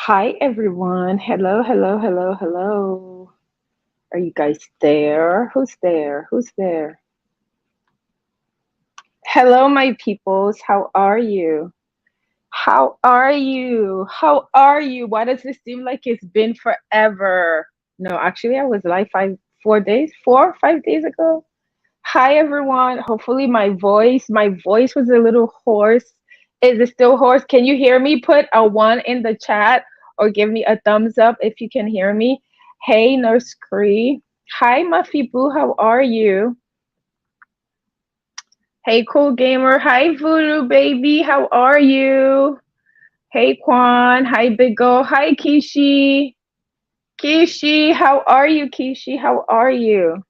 Hi everyone. Hello, hello, hello, hello. Are you guys there? Who's there? Who's there? Hello, my peoples. How are you? How are you? How are you? Why does it seem like it's been forever? No, actually, I was live 4 days, 5 days ago. Hi everyone. Hopefully my voice was a little hoarse. Is it still hoarse? Can you hear me? Put a one in the chat or give me a thumbs up if you can hear me. Hey Nurse Cree. Hi Muffy Boo, how are you? Hey Cool Gamer. Hi Voodoo Baby, how are you? Hey Kwan. Hi Big O. Hi Kishi. Kishi, how are you, Kishi? How are you?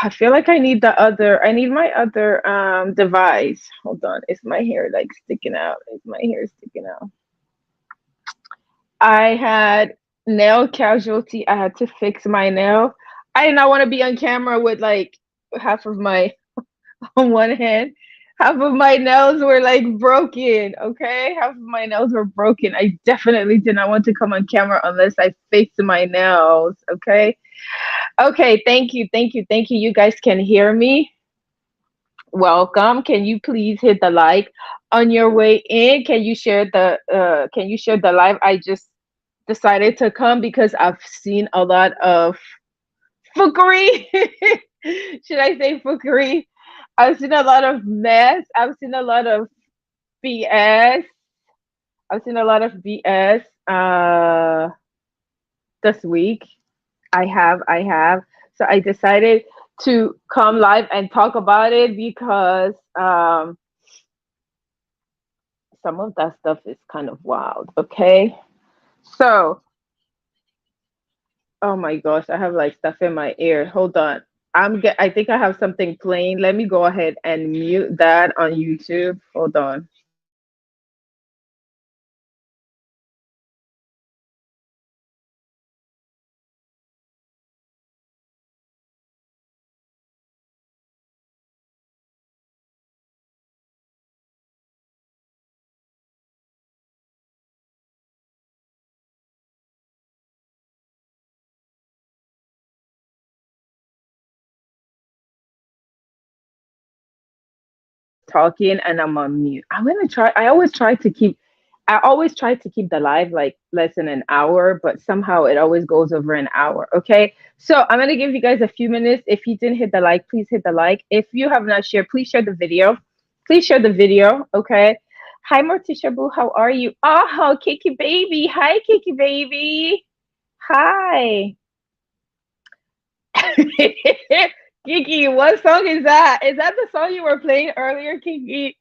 I feel like I need my other device. Hold on. Is my hair like sticking out? Is my hair sticking out? I had nail casualty. I had to fix my nail. I did not want to be on camera with like half of my on one hand. Half of my nails were like broken, okay? Half of my nails were broken. I definitely did not want to come on camera unless I fixed my nails, okay? Okay, thank you, thank you, thank you. You guys can hear me. Welcome. Can you please hit the like on your way in? Can you share the live? I just decided to come because I've seen a lot of fuckery. Should I say fuckery? I've seen a lot of mess. I've seen a lot of BS. I've seen a lot of BS this week. I have. So I decided to come live and talk about it because some of that stuff is kind of wild. Okay. So, oh my gosh, I have like stuff in my ear. Hold on. I think I have something playing. Let me go ahead and mute that on YouTube. Hold on. Talking and I'm on mute. I always try to keep the live like less than an hour, but somehow it always goes over an hour. Okay. So I'm gonna give you guys a few minutes. If you didn't hit the like, please hit the like. If you have not shared, please share the video. Please share the video. Okay. Hi Morticia Boo, how are you? Oh, Kiki baby. Hi, Kiki baby. Hi. Kiki, what song is that? Is that the song you were playing earlier, Kiki?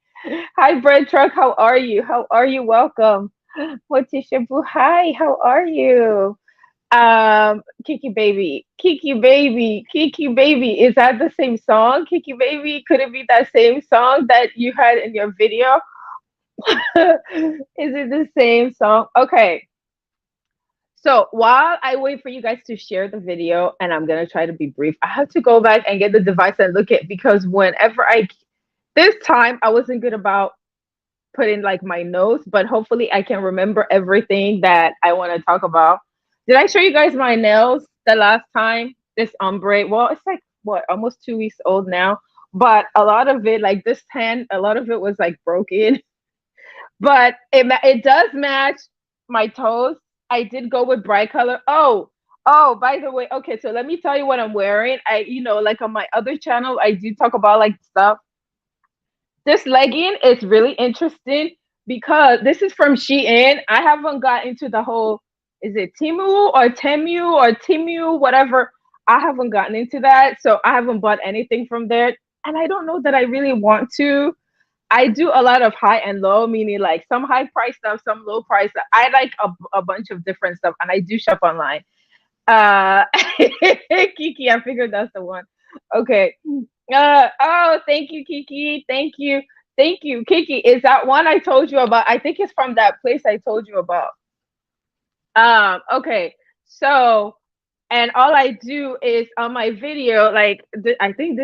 Hi, Bread Truck. How are you? How are you? Welcome. Morticia Boo. Hi. How are you? Kiki baby, Kiki baby, Kiki baby. Is that the same song? Kiki baby, could it be that same song that you had in your video? Is it the same song? Okay. So while I wait for you guys to share the video, and I'm gonna try to be brief, I have to go back and get the device and look at because this time I wasn't good about putting like my notes, but hopefully I can remember everything that I want to talk about. Did I show you guys my nails the last time? This ombre. Well, it's like what, almost 2 weeks old now. But a lot of it, like this hand, a lot of it was like broken. But it does match my toes. I did go with bright color. Oh, by the way, okay, so let me tell you what I'm wearing. Like on my other channel, I do talk about like stuff. This legging is really interesting because this is from Shein. I haven't got into the whole, is it Temu, whatever. I haven't gotten into that, so I haven't bought anything from there, and I don't know that I really want to. I do a lot of high and low, meaning like some high price stuff, some low price stuff. I like a bunch of different stuff, and I do shop online. Uh, Kiki, I figured that's the one. Okay. Oh, thank you, Kiki. Thank you, Kiki. Is that one I told you about? I think it's from that place I told you about. Okay. So, and all I do is on my video, like I think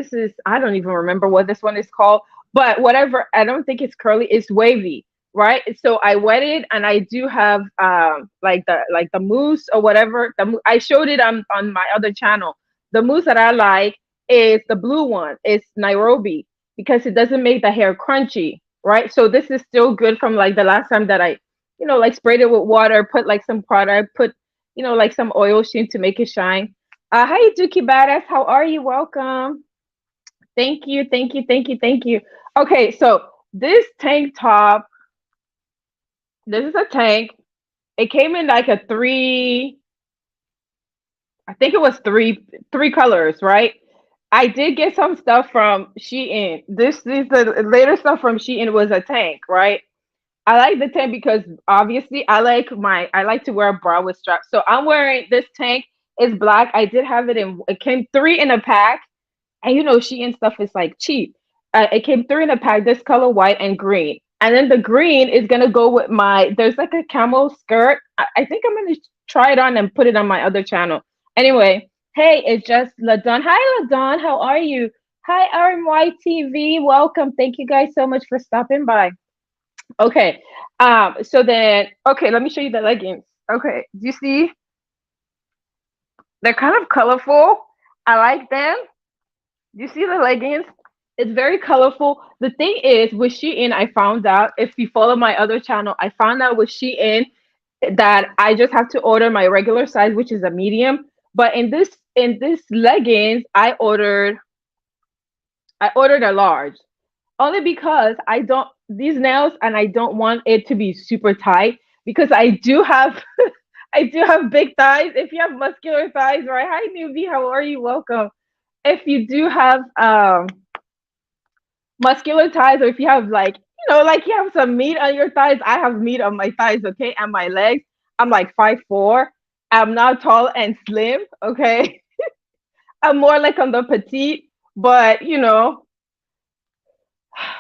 I don't even remember what this one is called, but whatever. I don't think it's curly. It's wavy. right? So I wet it, and I do have like the mousse or whatever. I showed it on my other channel. The mousse that I like is the blue one. It's Nairobi because it doesn't make the hair crunchy, right? So this is still good from like the last time that I, like sprayed it with water, put like some product, put like some oil sheen to make it shine. Hi Dookie Badass, how are you? Welcome. Thank you, thank you, thank you, thank you. Okay, so this tank top, this is a tank. It came in like a three, I think it was three colors, right? I did get some stuff from Shein. This is the later stuff from Shein was a tank, right? I like the tank because obviously I like to wear a bra with straps. So I'm wearing this tank. It's black. I did have it came three in a pack. And Shein stuff is like cheap. It came three in a pack, this color, white and green. And then the green is gonna go with there's like a camel skirt. I think I'm gonna try it on and put it on my other channel. Anyway, hey, it's just Ladon. Hi Ladon, how are you? Hi RMYTV, welcome. Thank you guys so much for stopping by. Okay, so then, okay, let me show you the leggings. Okay, do you see? They're kind of colorful. I like them. You see the leggings? It's very colorful. The thing is, with Shein, I found out, if you follow my other channel, I found out with Shein that I just have to order my regular size, which is a medium. But in this leggings, I ordered a large, only because I don't these nails, and I don't want it to be super tight because I do have I do have big thighs. If you have muscular thighs, right? Hi newbie, how are you? Welcome. If you do have muscular thighs, or if you have like like you have some meat on your thighs, I have meat on my thighs, okay, and my legs. I'm like 5'4". I'm not tall and slim, okay. I'm more like on the petite, but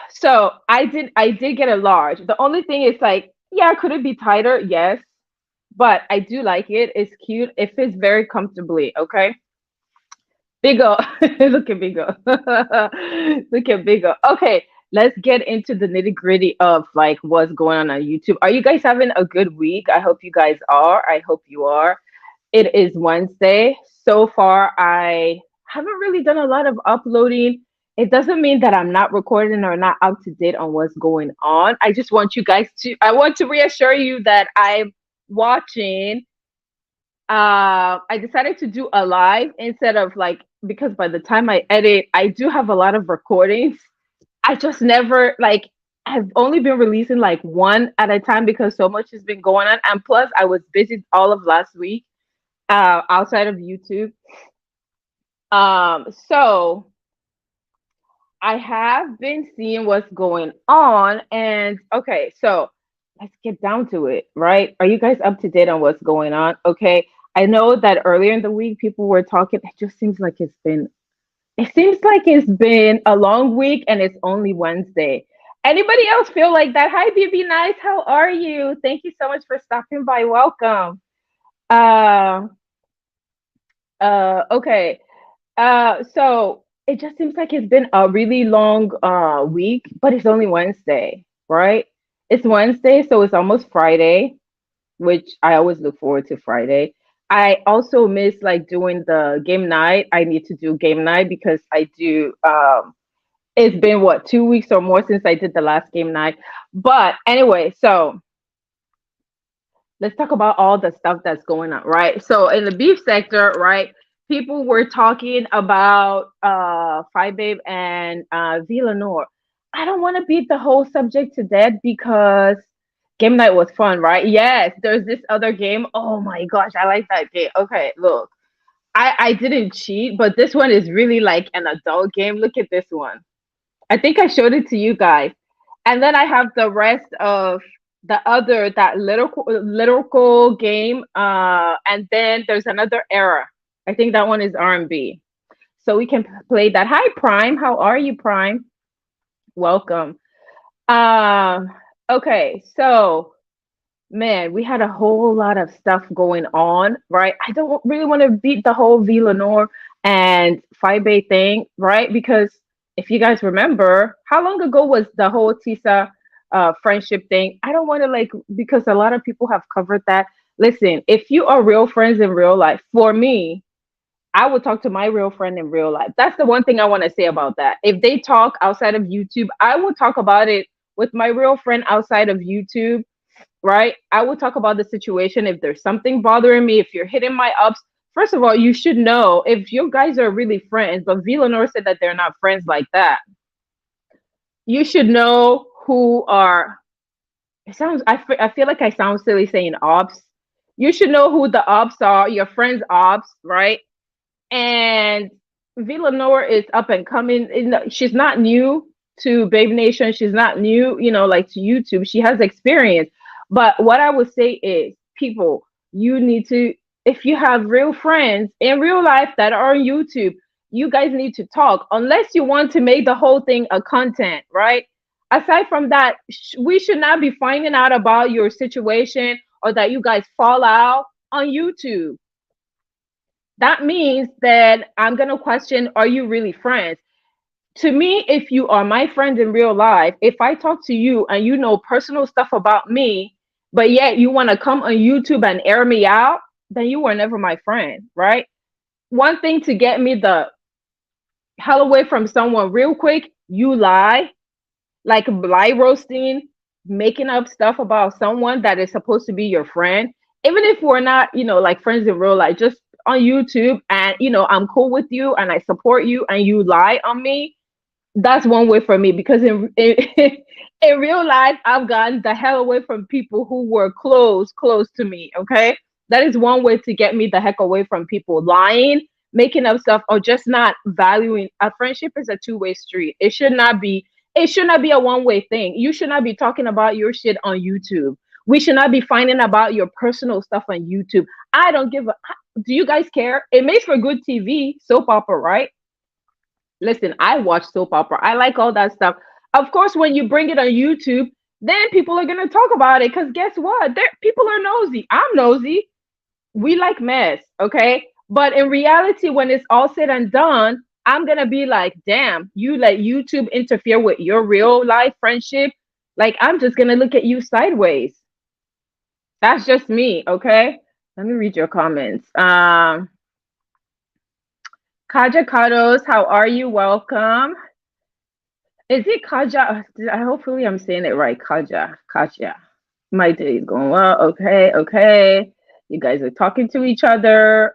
so I did get a large. The only thing is, like, yeah, could it be tighter? Yes, but I do like it. It's cute. It fits very comfortably, okay. Bigger. Look at bigger. Look at bigger. Okay, let's get into the nitty gritty of like what's going on YouTube. Are you guys having a good week? I hope you guys are. I hope you are. It is Wednesday. So far, I haven't really done a lot of uploading. It doesn't mean that I'm not recording or not up to date on what's going on. I just want you guys I want to reassure you that I'm watching. I decided to do a live instead of like, because by the time I edit, I do have a lot of recordings. I just never like, I've only been releasing like one at a time because so much has been going on, and plus I was busy all of last week outside of YouTube. So I have been seeing what's going on, and okay, so let's get down to it, right? Are you guys up to date on what's going on? Okay. I know that earlier in the week people were talking. It seems like it's been a long week and it's only Wednesday. Anybody else feel like that? Hi, BB Nice. How are you? Thank you so much for stopping by. Welcome. Uh, okay. So it just seems like it's been a really long week, but it's only Wednesday, right? It's Wednesday, so it's almost Friday, which I always look forward to Friday. I also miss like doing the game night. I need to do game night because I do it's been what, 2 weeks or more since I did the last game night. But anyway, so let's talk about all the stuff that's going on, right? So in the beef sector, right, people were talking about Five Babe and Villanor. I don't want to beat the whole subject to death because game night was fun, right? Yes, there's this other game. Oh my gosh, I like that game. Okay, look, I didn't cheat, but this one is really like an adult game. Look at this one. I think I showed it to you guys. And then I have the rest of that lyrical game. And then there's another era. I think that one is R&B. So we can play that. Hi, Prime. How are you, Prime? Welcome. Okay, so man, we had a whole lot of stuff going on, right? I don't really want to beat the whole Villanor and Fibe thing, right? Because if you guys remember, how long ago was the whole Tisa friendship thing. I don't want to like, because a lot of people have covered that. Listen, if you are real friends in real life, for me, I would talk to my real friend in real life. That's the one thing I want to say about that. If they talk outside of YouTube, I will talk about it with my real friend outside of YouTube, right? I will talk about the situation. If there's something bothering me, if you're hitting my ups, first of all, you should know if you guys are really friends, but Villanor said that they're not friends like that. You should know who are, it sounds, I feel like I sound silly saying ops. You should know who the ops are, your friends' ops, right? And Villanor is up and coming. She's not new to Babe Nation. She's not new, like to YouTube. She has experience. But what I would say is, people, you need to, if you have real friends in real life that are on YouTube, you guys need to talk. Unless you want to make the whole thing a content, right? Aside from that, we should not be finding out about your situation or that you guys fall out on YouTube. That means that I'm going to question, are you really friends? To me, if you are my friend in real life, if I talk to you and you know personal stuff about me, but yet you want to come on YouTube and air me out, then you were never my friend, right? One thing to get me the hell away from someone real quick, you lie, like lie roasting, making up stuff about someone that is supposed to be your friend. Even if we're not, like friends in real life, just on YouTube, and I'm cool with you and I support you and you lie on me, that's one way for me, because in real life I've gotten the hell away from people who were close to me. Okay, that is one way to get me the heck away from people. Lying, making up stuff, or just not valuing. A friendship is a two-way street. It should not be a one-way thing. You should not be talking about your shit on YouTube. We should not be finding about your personal stuff on YouTube. I don't give a. Do you guys care? It makes for good TV, soap opera, right? Listen, I watch soap opera. I like all that stuff. Of course, when you bring it on YouTube, then people are gonna talk about it. Because guess what? People are nosy. I'm nosy. We like mess, okay? But in reality, when it's all said and done, I'm gonna be like, damn, you let YouTube interfere with your real life friendship. Like, I'm just gonna look at you sideways. That's just me, okay? Let me read your comments. Kaja Kados, how are you? Welcome. Is it Kaja? Hopefully I'm saying it right. Kaja. My day is going well. Okay. You guys are talking to each other.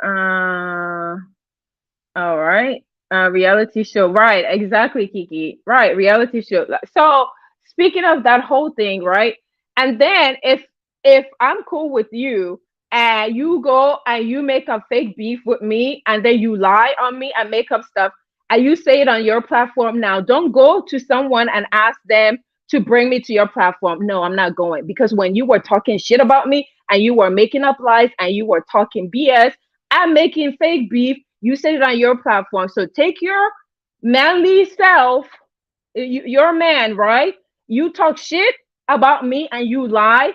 All right. Reality show. Right, exactly, Kiki. Right, reality show. So speaking of that whole thing, right? And then if I'm cool with you and you go and you make a fake beef with me and then you lie on me and make up stuff and you say it on your platform, now don't go to someone and ask them to bring me to your platform. No, I'm not going, because when you were talking shit about me and you were making up lies and you were talking BS and making fake beef, you said it on your platform. So take your manly self, you're a man, right? You talk shit about me and you lie.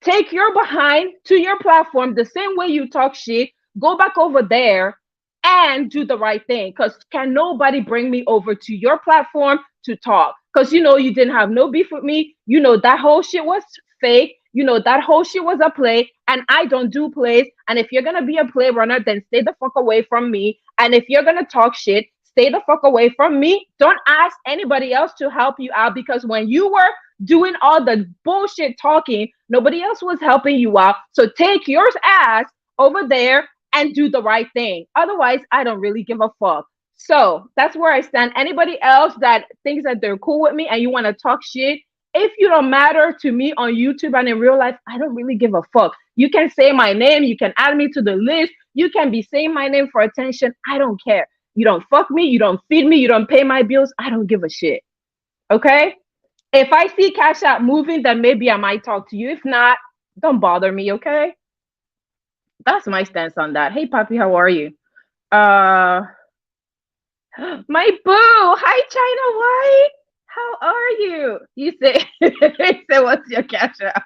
Take your behind to your platform the same way you talk shit. Go back over there and do the right thing. Because can nobody bring me over to your platform to talk? Because you didn't have no beef with me. That whole shit was fake. That whole shit was a play, and I don't do plays. And if you're gonna be a play runner, then stay the fuck away from me. And if you're gonna talk shit, stay the fuck away from me. Don't ask anybody else to help you out, because when you were doing all the bullshit talking, nobody else was helping you out. So take your ass over there and do the right thing. Otherwise, I don't really give a fuck. So that's where I stand. Anybody else that thinks that they're cool with me and you want to talk shit, if you don't matter to me on YouTube and in real life, I don't really give a fuck. You can say my name, you can add me to the list, you can be saying my name for attention. I don't care. You don't fuck me, you don't feed me, you don't pay my bills. I don't give a shit. Okay? If I see Cash App moving, then maybe I might talk to you. If not, don't bother me, okay? That's my stance on that. Hey, Papi, how are you? My boo! Hi, China White! How are you? You say, what's your Cash App?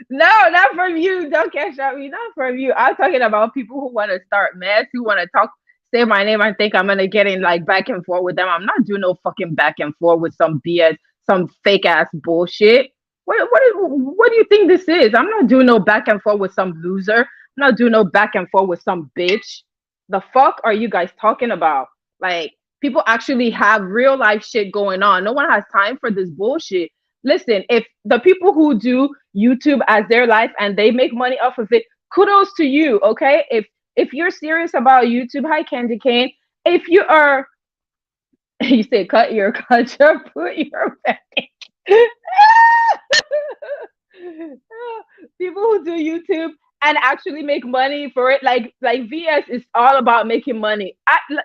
No, not from you. Don't Cash App me. Not from you. I'm talking about people who want to start mess, who want to talk, say my name and think I'm going to get in like back and forth with them. I'm not doing no fucking back and forth with some BS, some fake ass bullshit. What do you think this is? I'm not doing no back and forth with some loser. I'm not doing no back and forth with some bitch. The fuck are you guys talking about? Like, people actually have real life shit going on. No one has time for this bullshit. Listen, if the people who do YouTube as their life and they make money off of it, kudos to you, okay? If you're serious about YouTube, hi Candy Cane. If you are, you say cut your put your back. People who do YouTube and actually make money for it, like VS is all about making money.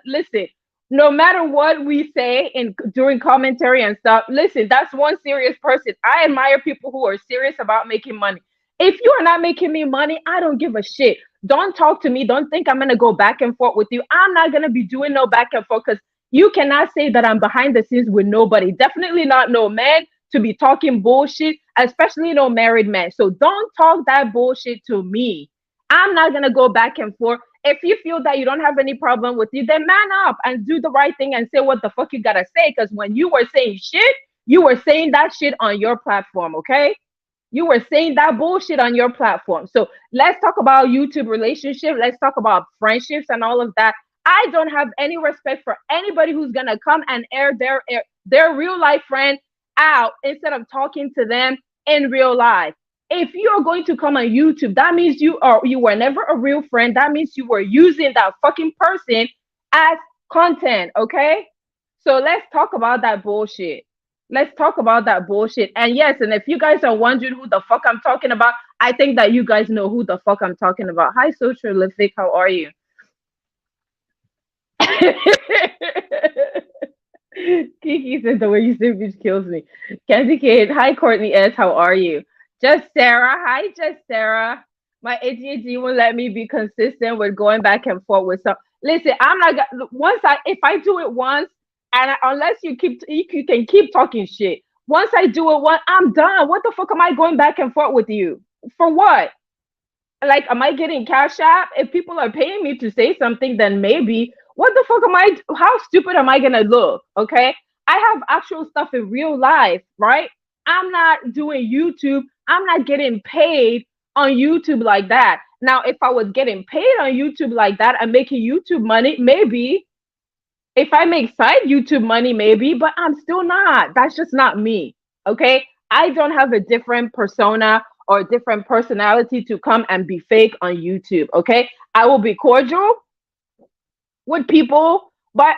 Listen, no matter what we say in during commentary and stuff, listen, that's one serious person. I admire people who are serious about making money. If you are not making me money, I don't give a shit. Don't talk to me. Don't think I'm gonna go back and forth with you. I'm not gonna be doing no back and forth because you cannot say that I'm behind the scenes with nobody. Definitely not no man to be talking bullshit, especially no married man. So don't talk that bullshit to me. I'm not gonna go back and forth. If you feel that you don't have any problem with you, then man up and do the right thing and say what the fuck you gotta say. Because when you were saying shit, you were saying that shit on your platform, okay? You were saying that bullshit on your platform. So let's talk about YouTube relationship. Let's talk about friendships and all of that. I don't have any respect for anybody who's gonna come and air their real life friend out instead of talking to them in real life. If you're going to come on YouTube, that means you were never a real friend. That means you were using that fucking person as content, okay? So let's talk about that bullshit. Let's talk about that bullshit. And yes, and if you guys are wondering who the fuck I'm talking about, I think that you guys know who the fuck I'm talking about. Hi, Socialific, how are you? Kiki says the way you say bitch kills me. Candy Kate, hi Courtney S, how are you? Just Sarah, hi Just Sarah. My ADHD won't let me be consistent with going back and forth with some. Listen, I'm not if I do it once, and unless you can keep talking shit. Once I do it once, I'm done. What the fuck am I going back and forth with you for? What? Like, am I getting cash app? If people are paying me to say something, then maybe. What the fuck am I? How stupid am I gonna look? Okay, I have actual stuff in real life, right? I'm not doing YouTube. I'm not getting paid on YouTube like that. Now, if I was getting paid on YouTube like that and making YouTube money, maybe. If I make side YouTube money, maybe, but I'm still not. That's just not me. Okay, I don't have a different persona or a different personality to come and be fake on YouTube. Okay, I will be cordial with people, but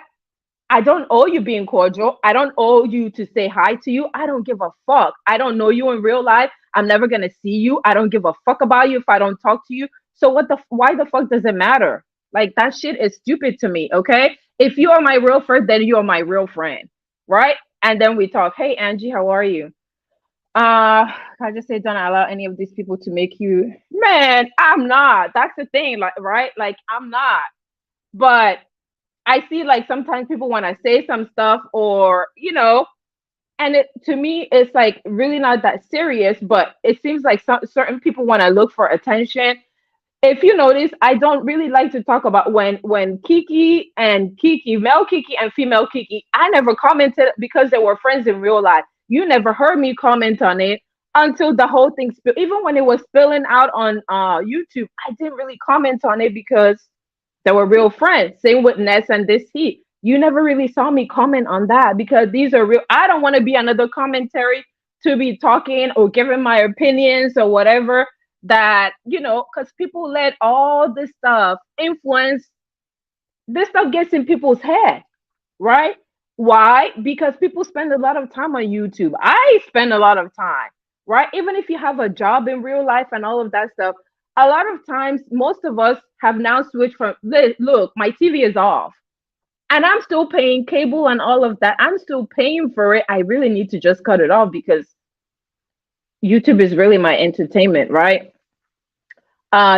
I don't owe you being cordial. I don't owe you to say hi to you. I don't give a fuck. I don't know you in real life. I'm never gonna see you. I don't give a fuck about you if I don't talk to you. So why the fuck does it matter? Like, that shit is stupid to me, okay? If you are my real friend, then you are my real friend, right? And then we talk. Hey Angie, how are you? I just say don't allow any of these people to make you, man, I'm not. That's the thing, like, right? Like, I'm not. But I see, like, sometimes people want to say some stuff, or and it, to me, it's like really not that serious, but it seems like certain people want to look for attention. If you notice, I don't really like to talk about when Kiki, male Kiki and female Kiki, I never commented because they were friends in real life. You never heard me comment on it until the whole thing spilled. Even when it was spilling out on YouTube, I didn't really comment on it because they were real friends. Same with Ness and this heat. You never really saw me comment on that because these are real. I don't want to be another commentary to be talking or giving my opinions or whatever, that, because people let all this stuff influence. This stuff gets in people's head, right? Why? Because people spend a lot of time on YouTube. I spend a lot of time, right? Even if you have a job in real life and all of that stuff, a lot of times, most of us have now switched from, look, my TV is off and I'm still paying cable and all of that. I'm still paying for it. I really need to just cut it off because YouTube is really my entertainment, right?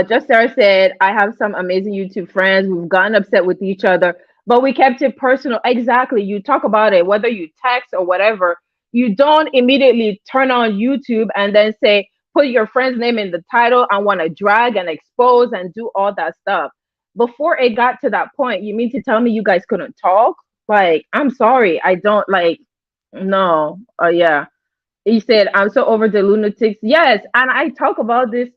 Just Sarah said, I have some amazing YouTube friends. We've gotten upset with each other, but we kept it personal. Exactly. You talk about it, whether you text or whatever. You don't immediately turn on YouTube and then say, put your friend's name in the title. I want to drag and expose and do all that stuff. Before it got to that point, you mean to tell me you guys couldn't talk? Like, I'm sorry. I don't like, No. Oh yeah. He said, I'm so over the lunatics. Yes, and I talk about this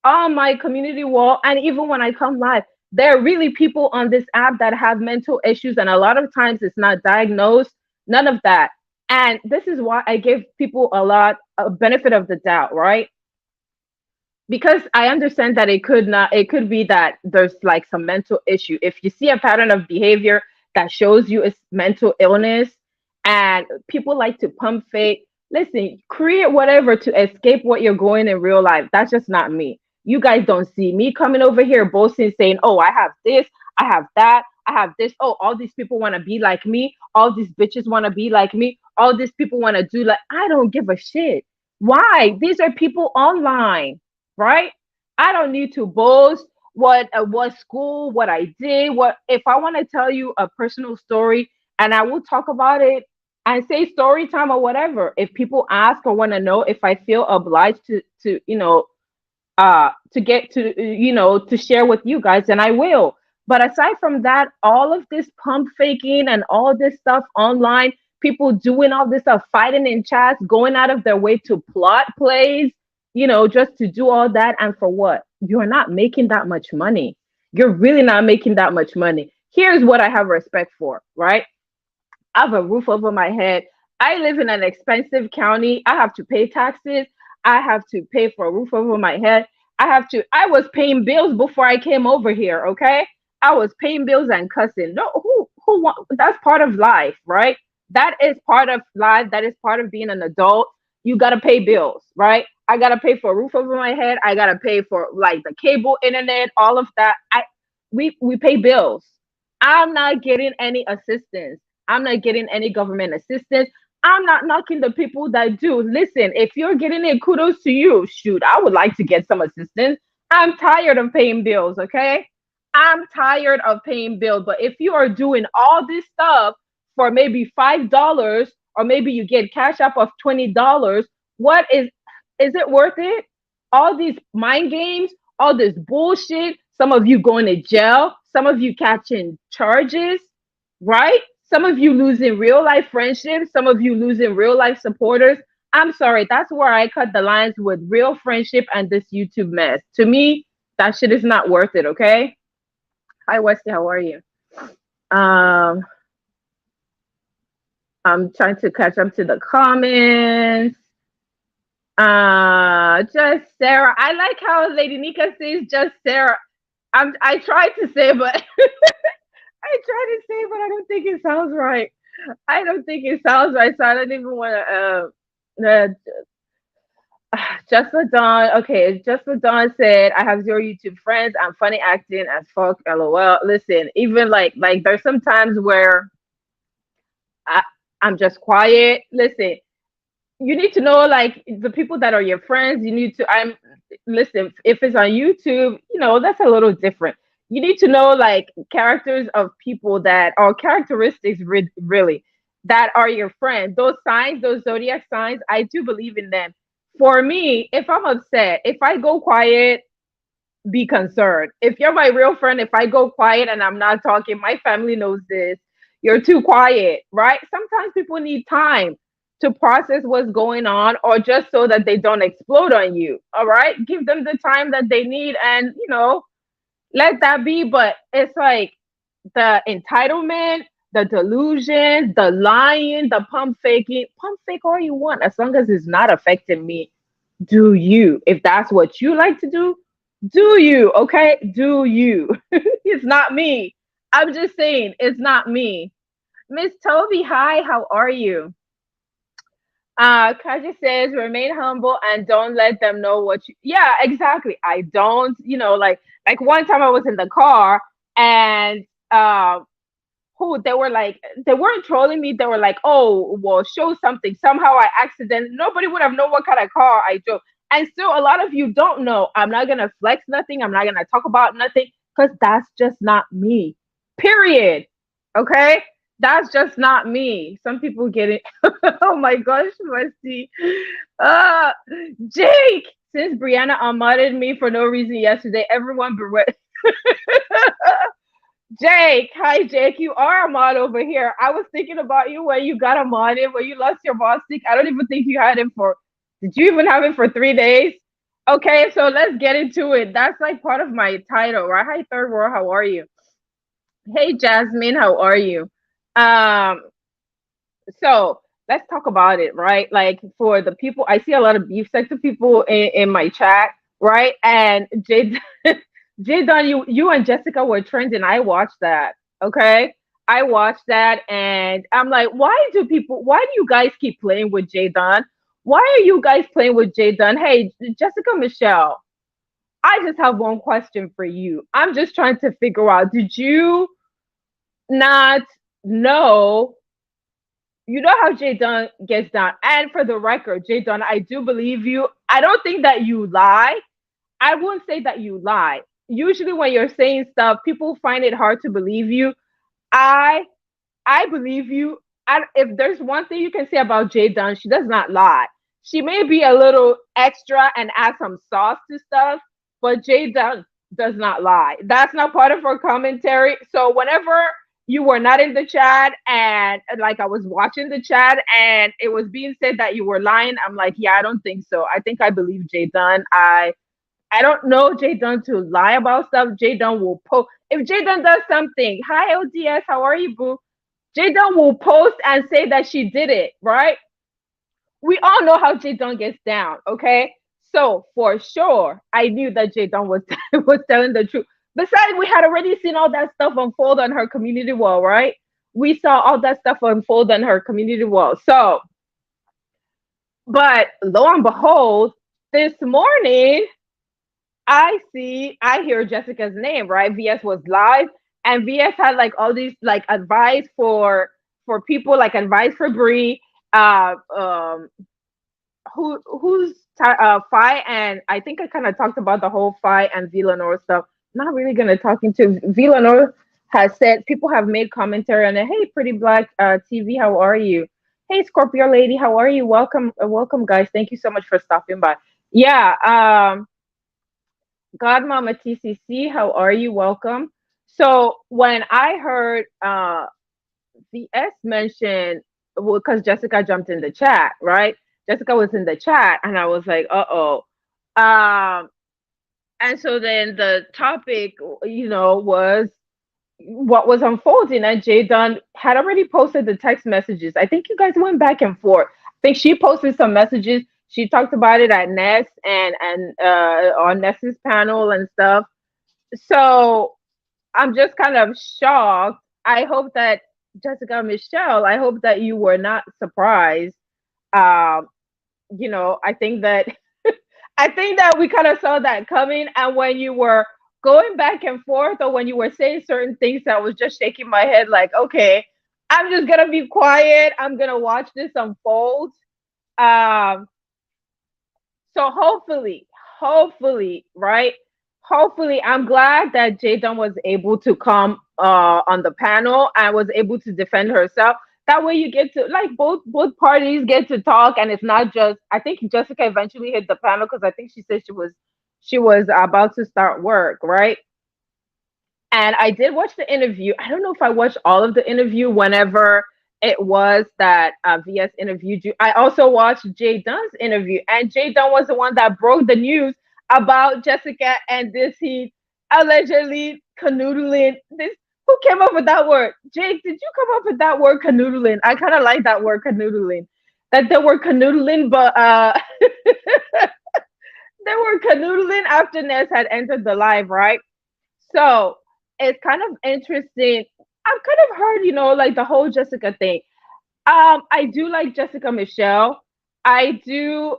on my community wall, and even when I come live, there are really people on this app that have mental issues, and a lot of times it's not diagnosed, none of that. And this is why I give people a lot of benefit of the doubt, right? Because I understand that it could be that there's like some mental issue. If you see a pattern of behavior that shows you it's mental illness, and people like to pump fake, listen, create whatever to escape what you're going in real life. That's just not me. You guys don't see me coming over here boasting, saying, oh, I have this, I have that, I have this. Oh, all these people want to be like me, all these bitches want to be like me, all these people want to do like, I don't give a shit. Why? These are people online, right? I don't need to boast what school, what I did, what if I want to tell you a personal story, and I will talk about it and say story time or whatever. If people ask or want to know, if I feel obliged to to get to to share with you guys, and I will. But aside from that, all of this pump faking and all this stuff online, people doing all this stuff, fighting in chats, going out of their way to plot plays, just to do all that, and for what? You're not making that much money. You're really not making that much money. Here's what I have respect for, right? I have a roof over my head. I live in an expensive county. I have to pay taxes. I have to pay for a roof over my head. I was paying bills before I came over here, okay? I was paying bills and cussing. No, who want, that's part of life, right? That is part of life. That is part of being an adult. You got to pay bills, right? I got to pay for a roof over my head. I got to pay for like the cable internet, all of that. We pay bills. I'm not getting any assistance. I'm not getting any government assistance. I'm not knocking the people that do. Listen, if you're getting it, kudos to you. Shoot, I would like to get some assistance. I'm tired of paying bills, okay? I'm tired of paying bills. But if you are doing all this stuff for maybe $5, or maybe you get cash up of $20, what is it worth it? All these mind games, all this bullshit, some of you going to jail, some of you catching charges, right? Some of you losing real life friendships, some of you losing real life supporters. I'm sorry, that's where I cut the lines with real friendship and this YouTube mess. To me, that shit is not worth it, okay? Hi Wesley, how are you? Um I'm trying to catch up to the comments. Just Sarah. I like how Lady Nika says just Sarah. I tried to say, but I tried to say, but I don't think it sounds right. I don't think it sounds right, so I don't even want to. Just for Dawn. Okay, just for Dawn said, I have 0 YouTube friends. I'm funny acting as fuck. LOL. Listen, even like there's some times where I I'm just quiet. Listen, you need to know like the people that are your friends. You need to. I'm listen. If it's on YouTube, that's a little different. You need to know like characters of people that are characteristics really that are your friends. Those signs, those zodiac signs, I do believe in them. For me, if I'm upset, if I go quiet, be concerned. If you're my real friend, if I go quiet and I'm not talking, my family knows this. You're too quiet, right? Sometimes people need time to process what's going on, or just so that they don't explode on you. All right. Give them the time that they need, and, let that be. But it's like the entitlement, the delusion, the lying, the pump fake all you want. As long as it's not affecting me, do you. If that's what you like to do you. Okay? Do you. It's not me. I'm just saying, it's not me. Miss Toby, hi, how are you? Kaja says, remain humble and don't let them know what you. Yeah, exactly. I don't, like one time I was in the car, and who they were like, they weren't trolling me. They were like, oh, well, show something. Somehow I accident. Nobody would have known what kind of car I drove. And still, a lot of you don't know. I'm not gonna flex nothing. I'm not gonna talk about nothing, because that's just not me. Period. Okay. That's just not me. Some people get it. Oh my gosh, Rusty. Uh, Jake, since Brianna unmodded me for no reason yesterday, everyone berate. Jake, hi Jake, you are a mod over here. I was thinking about you when you got a mod in, when you lost your boss stick. I don't even think you had it for, did you even have it for 3 days? Okay, so let's get into it. That's like part of my title, right? Hi Third World, how are you? Hey Jasmine, how are you? Um, so let's talk about it, right? Like for the people, I see a lot of beef sector people in my chat, right? And Jay, Jay Don, you and Jessica were trending. I watched that. Okay. I watched that and I'm like, why do you guys keep playing with Jay Don? Why are you guys playing with Jay Don? Hey, Jessica Michelle, I just have one question for you. I'm just trying to figure out, did you not know, you know how Jay Dunn gets down. And for the record, Jay Dunn, I do believe you. I don't think that you lie. I wouldn't say that you lie. Usually when you're saying stuff, people find it hard to believe you. I I believe you. If there's one thing you can say about Jay Dunn, she does not lie. She may be a little extra and add some sauce to stuff, but Jay Dunn does not lie. That's not part of her commentary. So whenever you were not in the chat and like I was watching the chat and it was being said that you were lying, I'm like, yeah, I don't think so. I think I believe Jay Dunn. I don't know Jay Dunn to lie about stuff. Jay Dunn will post if Jay Dunn does something. Hi LDS, how are you, boo? Jadon will post and say that she did it, right? We all know how Jadon gets down, okay? So for sure, I knew that Jadon was was telling the truth. Besides, we had already seen all that stuff unfold on her community wall, right? We saw all that stuff unfold on her community wall. So, but lo and behold, this morning I hear Jessica's name, right? VS was live, and VS had like all these like advice for people, like advice for Bree, uh, um, Phi, and I think I kind of talked about the whole Phi and Villanor stuff. Not really gonna talk into Villanor has said people have made commentary on it. Hey, pretty black TV, how are you? Hey, Scorpio lady, how are you? Welcome, welcome, guys. Thank you so much for stopping by. Yeah, Godmama TCC, how are you? Welcome. So when I heard VS mention, well, because Jessica jumped in the chat, right? Jessica was in the chat, and I was like, uh-oh. Um, and so then the topic, was what was unfolding, and Jay Dunn had already posted the text messages. I think you guys went back and forth. I think she posted some messages. She talked about it at Ness and on Ness's panel and stuff. So I'm just kind of shocked. I hope that Jessica Michelle, I hope that you were not surprised. Um, I think that I think that we kind of saw that coming. And when you were going back and forth, or when you were saying certain things, I was just shaking my head, like, okay, I'm just gonna be quiet. I'm gonna watch this unfold. Um, so hopefully, right? Hopefully, I'm glad that Jadon was able to come on the panel and was able to defend herself. That way, you get to like both parties get to talk, and it's not just. I think Jessica eventually hit the panel because I think she said she was about to start work, right? And I did watch the interview. I don't know if I watched all of the interview whenever it was that VS interviewed you. I also watched Jay Dunn's interview, and Jay Dunn was the one that broke the news about Jessica and this he allegedly canoodling. This who came up with that word? Jake, did you come up with that word canoodling? I kind of like that word canoodling. That they were canoodling, but they were canoodling after Ness had entered the live, right? So it's kind of interesting. I've kind of heard, like the whole Jessica thing. I do like Jessica Michelle. I do.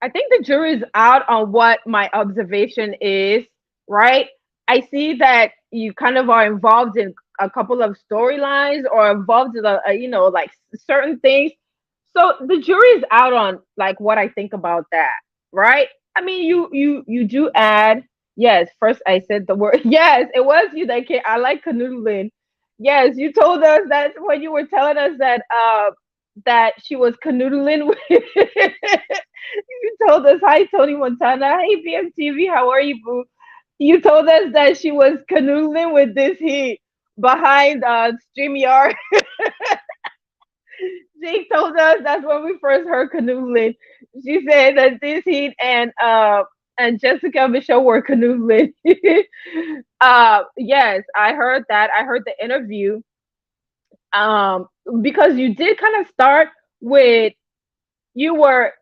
I think the jury's out on what my observation is. Right. I see that you kind of are involved in a couple of storylines or involved in like certain things. So the jury's out on like what I think about that. Right. I mean, you do add. Yes, first I said the word. Yes, it was you that came. I like canoodling. Yes, you told us that when you were telling us that she was canoodling with. You told us, hi Tony Montana, hey BMTV, how are you, boo? You told us that she was canoodling with this heat behind StreamYard. Jake told us that's when we first heard canoodling. She said that this heat and Jessica Michelle were canoodling. Yes, I heard that. I heard the interview. Um, because you did kind of start with you were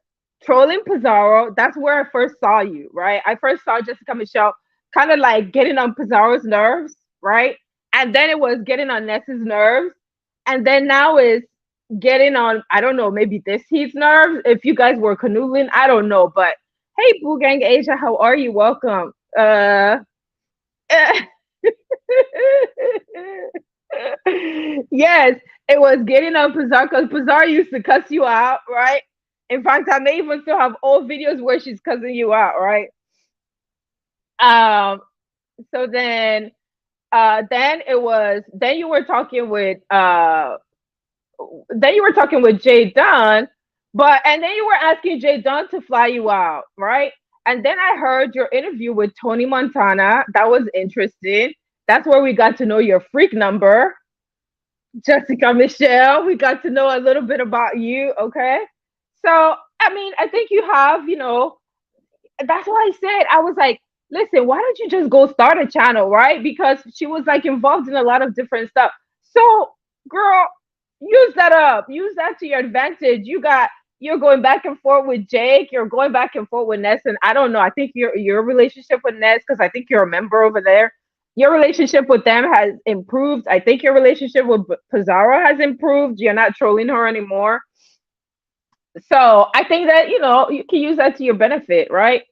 trolling Pizarro. That's where I first saw you, right? I first saw Jessica Michelle kind of like getting on Pizarro's nerves, right? And then it was getting on Ness's nerves. And then now is getting on, I don't know, maybe this heat's nerves. If you guys were canoodling, I don't know. But hey, Boo Gang Asia, how are you? Welcome. Yes, it was getting on Pizarro because Pizarro used to cuss you out, right? In fact, I may even still have old videos where she's cussing you out, right? Um, so then it was then you were talking with Jay Dunn, but and then you were asking Jay Dunn to fly you out, right? And then I heard your interview with Tony Montana. That was interesting. That's where we got to know your freak number, Jessica Michelle. We got to know a little bit about you, okay? So, I mean, I think you have, that's why I said, I was like, listen, why don't you just go start a channel, right? Because she was like involved in a lot of different stuff. So, girl, use that up. Use that to your advantage. You're going back and forth with Jake. You're going back and forth with Ness, and I don't know. I think your relationship with Ness, because I think you're a member over there. Your relationship with them has improved. I think your relationship with Pizarro has improved. You're not trolling her anymore. So I think that you can use that to your benefit, right?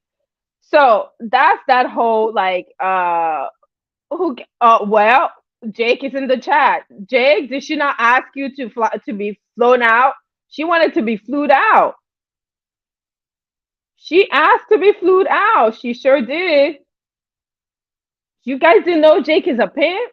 So that's that whole like who well, Jake is in the chat. Jake, did she not ask you to fly to be flown out? She wanted to be flued out. She asked to be flued out. She sure did. You guys didn't know Jake is a pimp?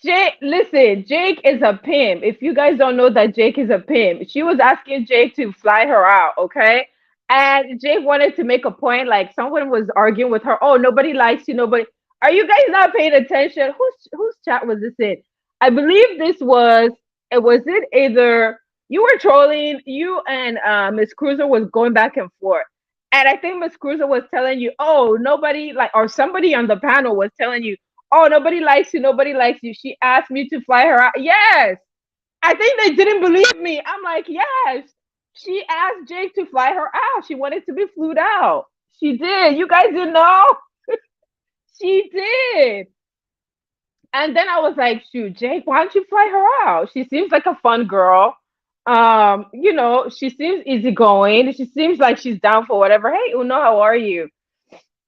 Jake, listen, Jake is a pimp. If you guys don't know that Jake is a pimp, she was asking Jake to fly her out, okay? And Jake wanted to make a point, like someone was arguing with her. Oh, nobody likes you. Nobody. Are you guys not paying attention? Whose chat was this in? I believe this was. It was it either you were trolling you and Miss Cruiser was going back and forth, and I think Miss Cruiser was telling you, oh, nobody like, or somebody on the panel was telling you, oh, nobody likes you. Nobody likes you. She asked me to fly her out. Yes. I think they didn't believe me. I'm like, yes. She asked Jake to fly her out. She wanted to be flued out. She did. You guys didn't know? She did. And then I was like, shoot, Jake, why don't you fly her out? She seems like a fun girl. She seems easygoing. She seems like she's down for whatever. Hey, Uno, how are you?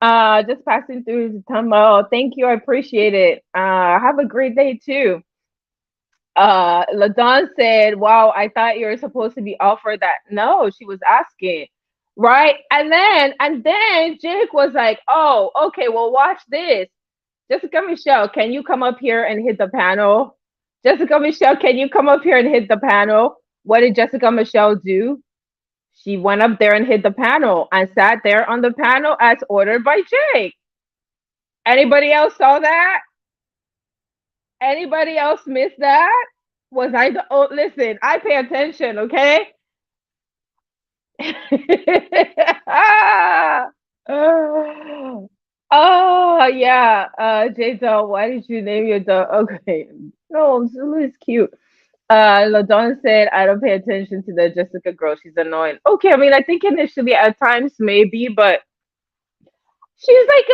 Just passing through the time. Oh, thank you. I appreciate it. Have a great day too. LaDon said, wow, I thought you were supposed to be offered that. No, she was asking. Right. And then Jake was like, oh, okay, well, watch this. Jessica Michelle, can you come up here and hit the panel? Jessica Michelle, can you come up here and hit the panel? What did Jessica Michelle do? She went up there and hit the panel and sat there on the panel as ordered by Jake. Anybody else saw that? Anybody else missed that? Was I the oh listen, I pay attention, okay? Oh yeah. J-Dog, why did you name your dog? Okay. No, Zulu is cute. LaDon said, I don't pay attention to the Jessica girl. She's annoying. Okay, I mean, I think initially at times maybe, but she's like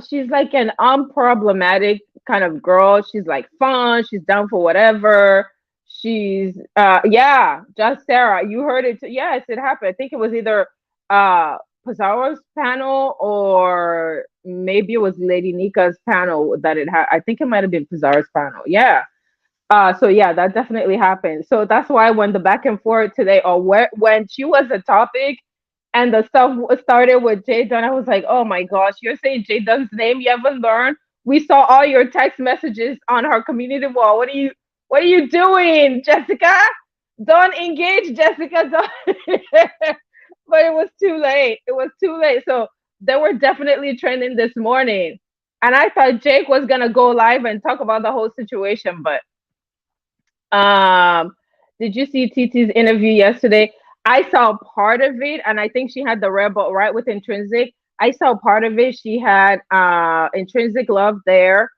she's like an unproblematic kind of girl. She's like fun. She's down for whatever. She's yeah, just Sarah. You heard it. Yes, it happened. I think it was either Pizarro's panel or maybe it was Lady Nika's panel that it had. I think it might have been Pizarro's panel. Yeah. So yeah, that definitely happened. So that's why when the back and forth today, or when she was a topic, and the stuff started with Jay Dunn, I was like, oh my gosh, you're saying Jay Dunn's name? You haven't learned? We saw all your text messages on her community wall. What are you doing, Jessica? Don't engage, Jessica. Don't. but it was too late. It was too late. So they were definitely trending this morning. And I thought Jake was gonna go live and talk about the whole situation, but um did you see TT's interview yesterday? I saw part of it, and I think she had the rebel right with Intrinsic. I saw part of it. She had Intrinsic Love there,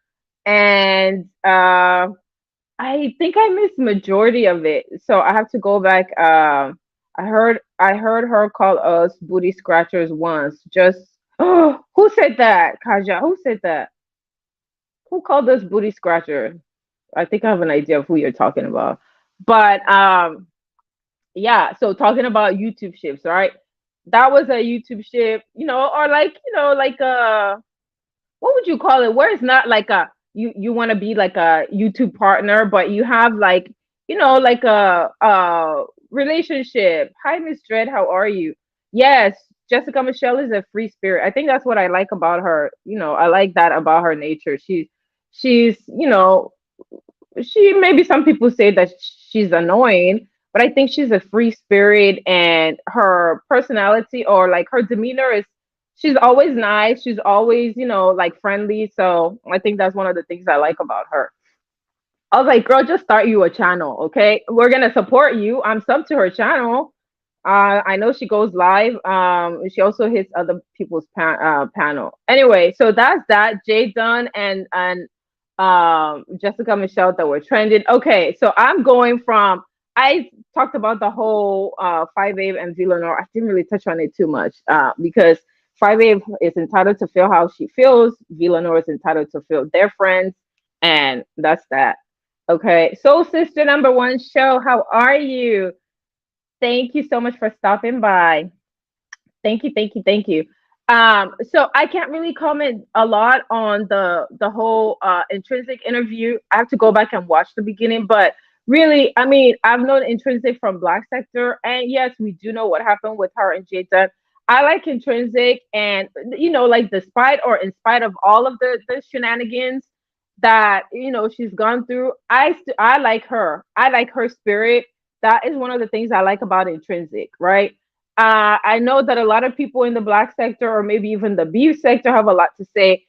and I think I missed majority of it, so I have to go back. I heard her call us booty scratchers once. Just who said that, Kaja? Who said that? Who called us booty scratcher? I think I have an idea of who you're talking about. But yeah, so talking about YouTube ships, right? That was a YouTube ship, or like, like what would you call it? Where it's not like a you want to be like a YouTube partner, but you have like, like a relationship. Hi, Miss Dread, how are you? Yes, Jessica Michelle is a free spirit. I think that's what I like about her. I like that about her nature. She's, she maybe some people say that she's annoying, but I think she's a free spirit, and her personality or like her demeanor is she's always nice. She's always, like friendly. So I think that's one of the things I like about her. I was like, girl, just start you a channel, okay? We're gonna support you. I'm sub to her channel. I know she goes live. She also hits other people's panel. Anyway, so that's that. Jay Dunn and Jessica Michelle that were trending. Okay, so I'm going from I talked about the whole 5A and Villanor. I didn't really touch on it too much because 5A is entitled to feel how she feels. Villanor is entitled to feel their friends, and that's that. Okay, Soul Sister number one show. How are you? Thank you so much for stopping by. Thank you, thank you, thank you. So I can't really comment a lot on the whole Intrinsic interview. I have to go back and watch the beginning, but really, I mean, I've known Intrinsic from Black Sector, and yes, we do know what happened with her and Jada. I like Intrinsic, and like despite or in spite of all of the shenanigans that she's gone through, I like her. I like her spirit. That is one of the things I like about Intrinsic, right? I know that a lot of people in the Black sector or maybe even the beef sector have a lot to say.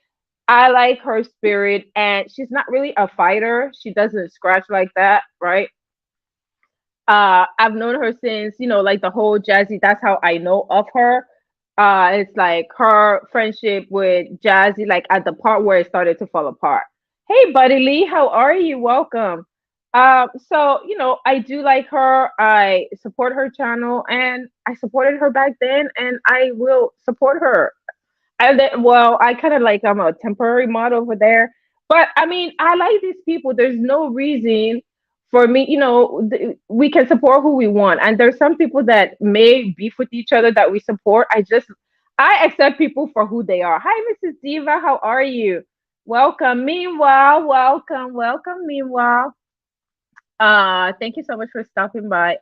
I like her spirit, and she's not really a fighter. She doesn't scratch like that, right? I've known her since, like the whole Jazzy. That's how I know of her. It's like her friendship with Jazzy, like at the part where it started to fall apart. Hey, Buddy Lee, how are you? Welcome. So I do like her. I support her channel, and I supported her back then, and I will support her. And then, well, I kind of like I'm a temporary mod over there, but I mean, I like these people. There's no reason for me, we can support who we want, and there's some people that may beef with each other that we support. I accept people for who they are. Hi, Mrs. Diva, how are you? Welcome. Meanwhile, welcome. Meanwhile. Thank you so much for stopping by.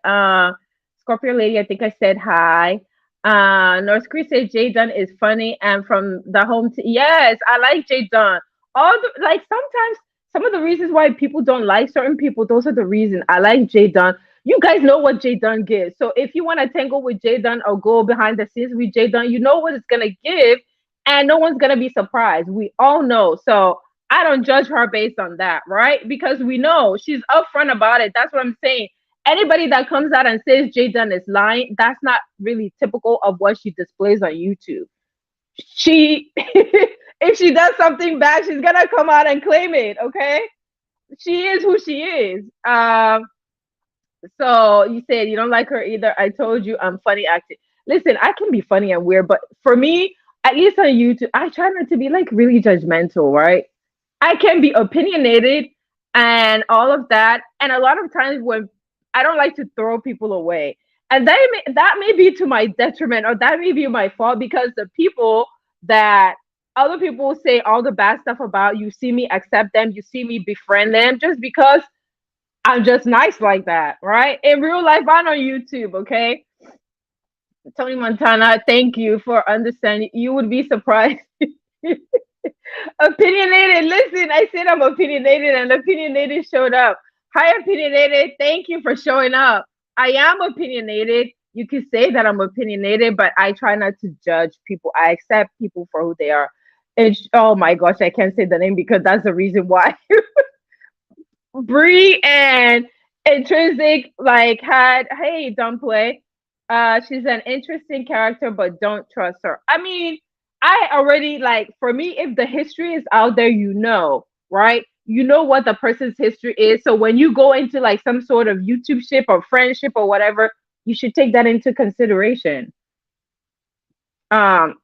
Scorpio Lady, I think I said hi. North Korea said Jay Dunn is funny and from the home. Yes, I like Jay Dunn. Like sometimes some of the reasons why people don't like certain people, those are the reasons I like Jay Dunn. You guys know what Jay Dunn gives. So if you want to tangle with Jay Dunn or go behind the scenes with Jay Dunn, you know what it's gonna give, and no one's gonna be surprised. We all know. So I don't judge her based on that, right? Because we know she's upfront about it. That's what I'm saying. Anybody that comes out and says Jay Dunn is lying, that's not really typical of what she displays on YouTube. She, if she does something bad, she's gonna come out and claim it. Okay, she is who she is. So you said you don't like her either. I told you I'm funny acting. Listen, I can be funny and weird, but for me, at least on YouTube, I try not to be like really judgmental, right? I can be opinionated and all of that. And a lot of times when I don't like to throw people away. And that may be to my detriment, or that may be my fault, because the people that other people say all the bad stuff about, you see me accept them, you see me befriend them just because I'm just nice like that, right? In real life, I'm on YouTube, okay? Tony Montana, thank you for understanding. You would be surprised. Opinionated. Listen, I said I'm opinionated, and opinionated showed up. Hi, opinionated. Thank you for showing up. I am opinionated. You can say that I'm opinionated, but I try not to judge people. I accept people for who they are. And oh my gosh, I can't say the name because that's the reason why. Bree and Intrinsic like had, hey, don't play. She's an interesting character, but don't trust her. I mean, I already like, for me, if the history is out there, right? You know what the person's history is. So when you go into like some sort of YouTube ship or friendship or whatever, you should take that into consideration. Um,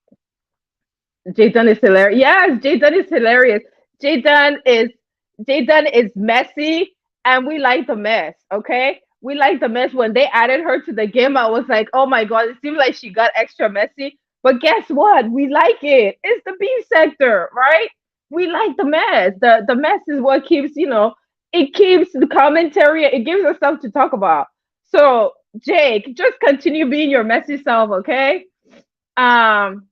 Jayden is hilarious. Yes, Jayden is hilarious. Jayden is Jayden is messy, and we like the mess. Okay, we like the mess. When they added her to the game, I was like, oh my god, it seemed like she got extra messy. But guess what? We like it. It's the beef sector, right? We like the mess. The mess is what keeps, it keeps the commentary. It gives us stuff to talk about. So Jake, just continue being your messy self, okay? Um,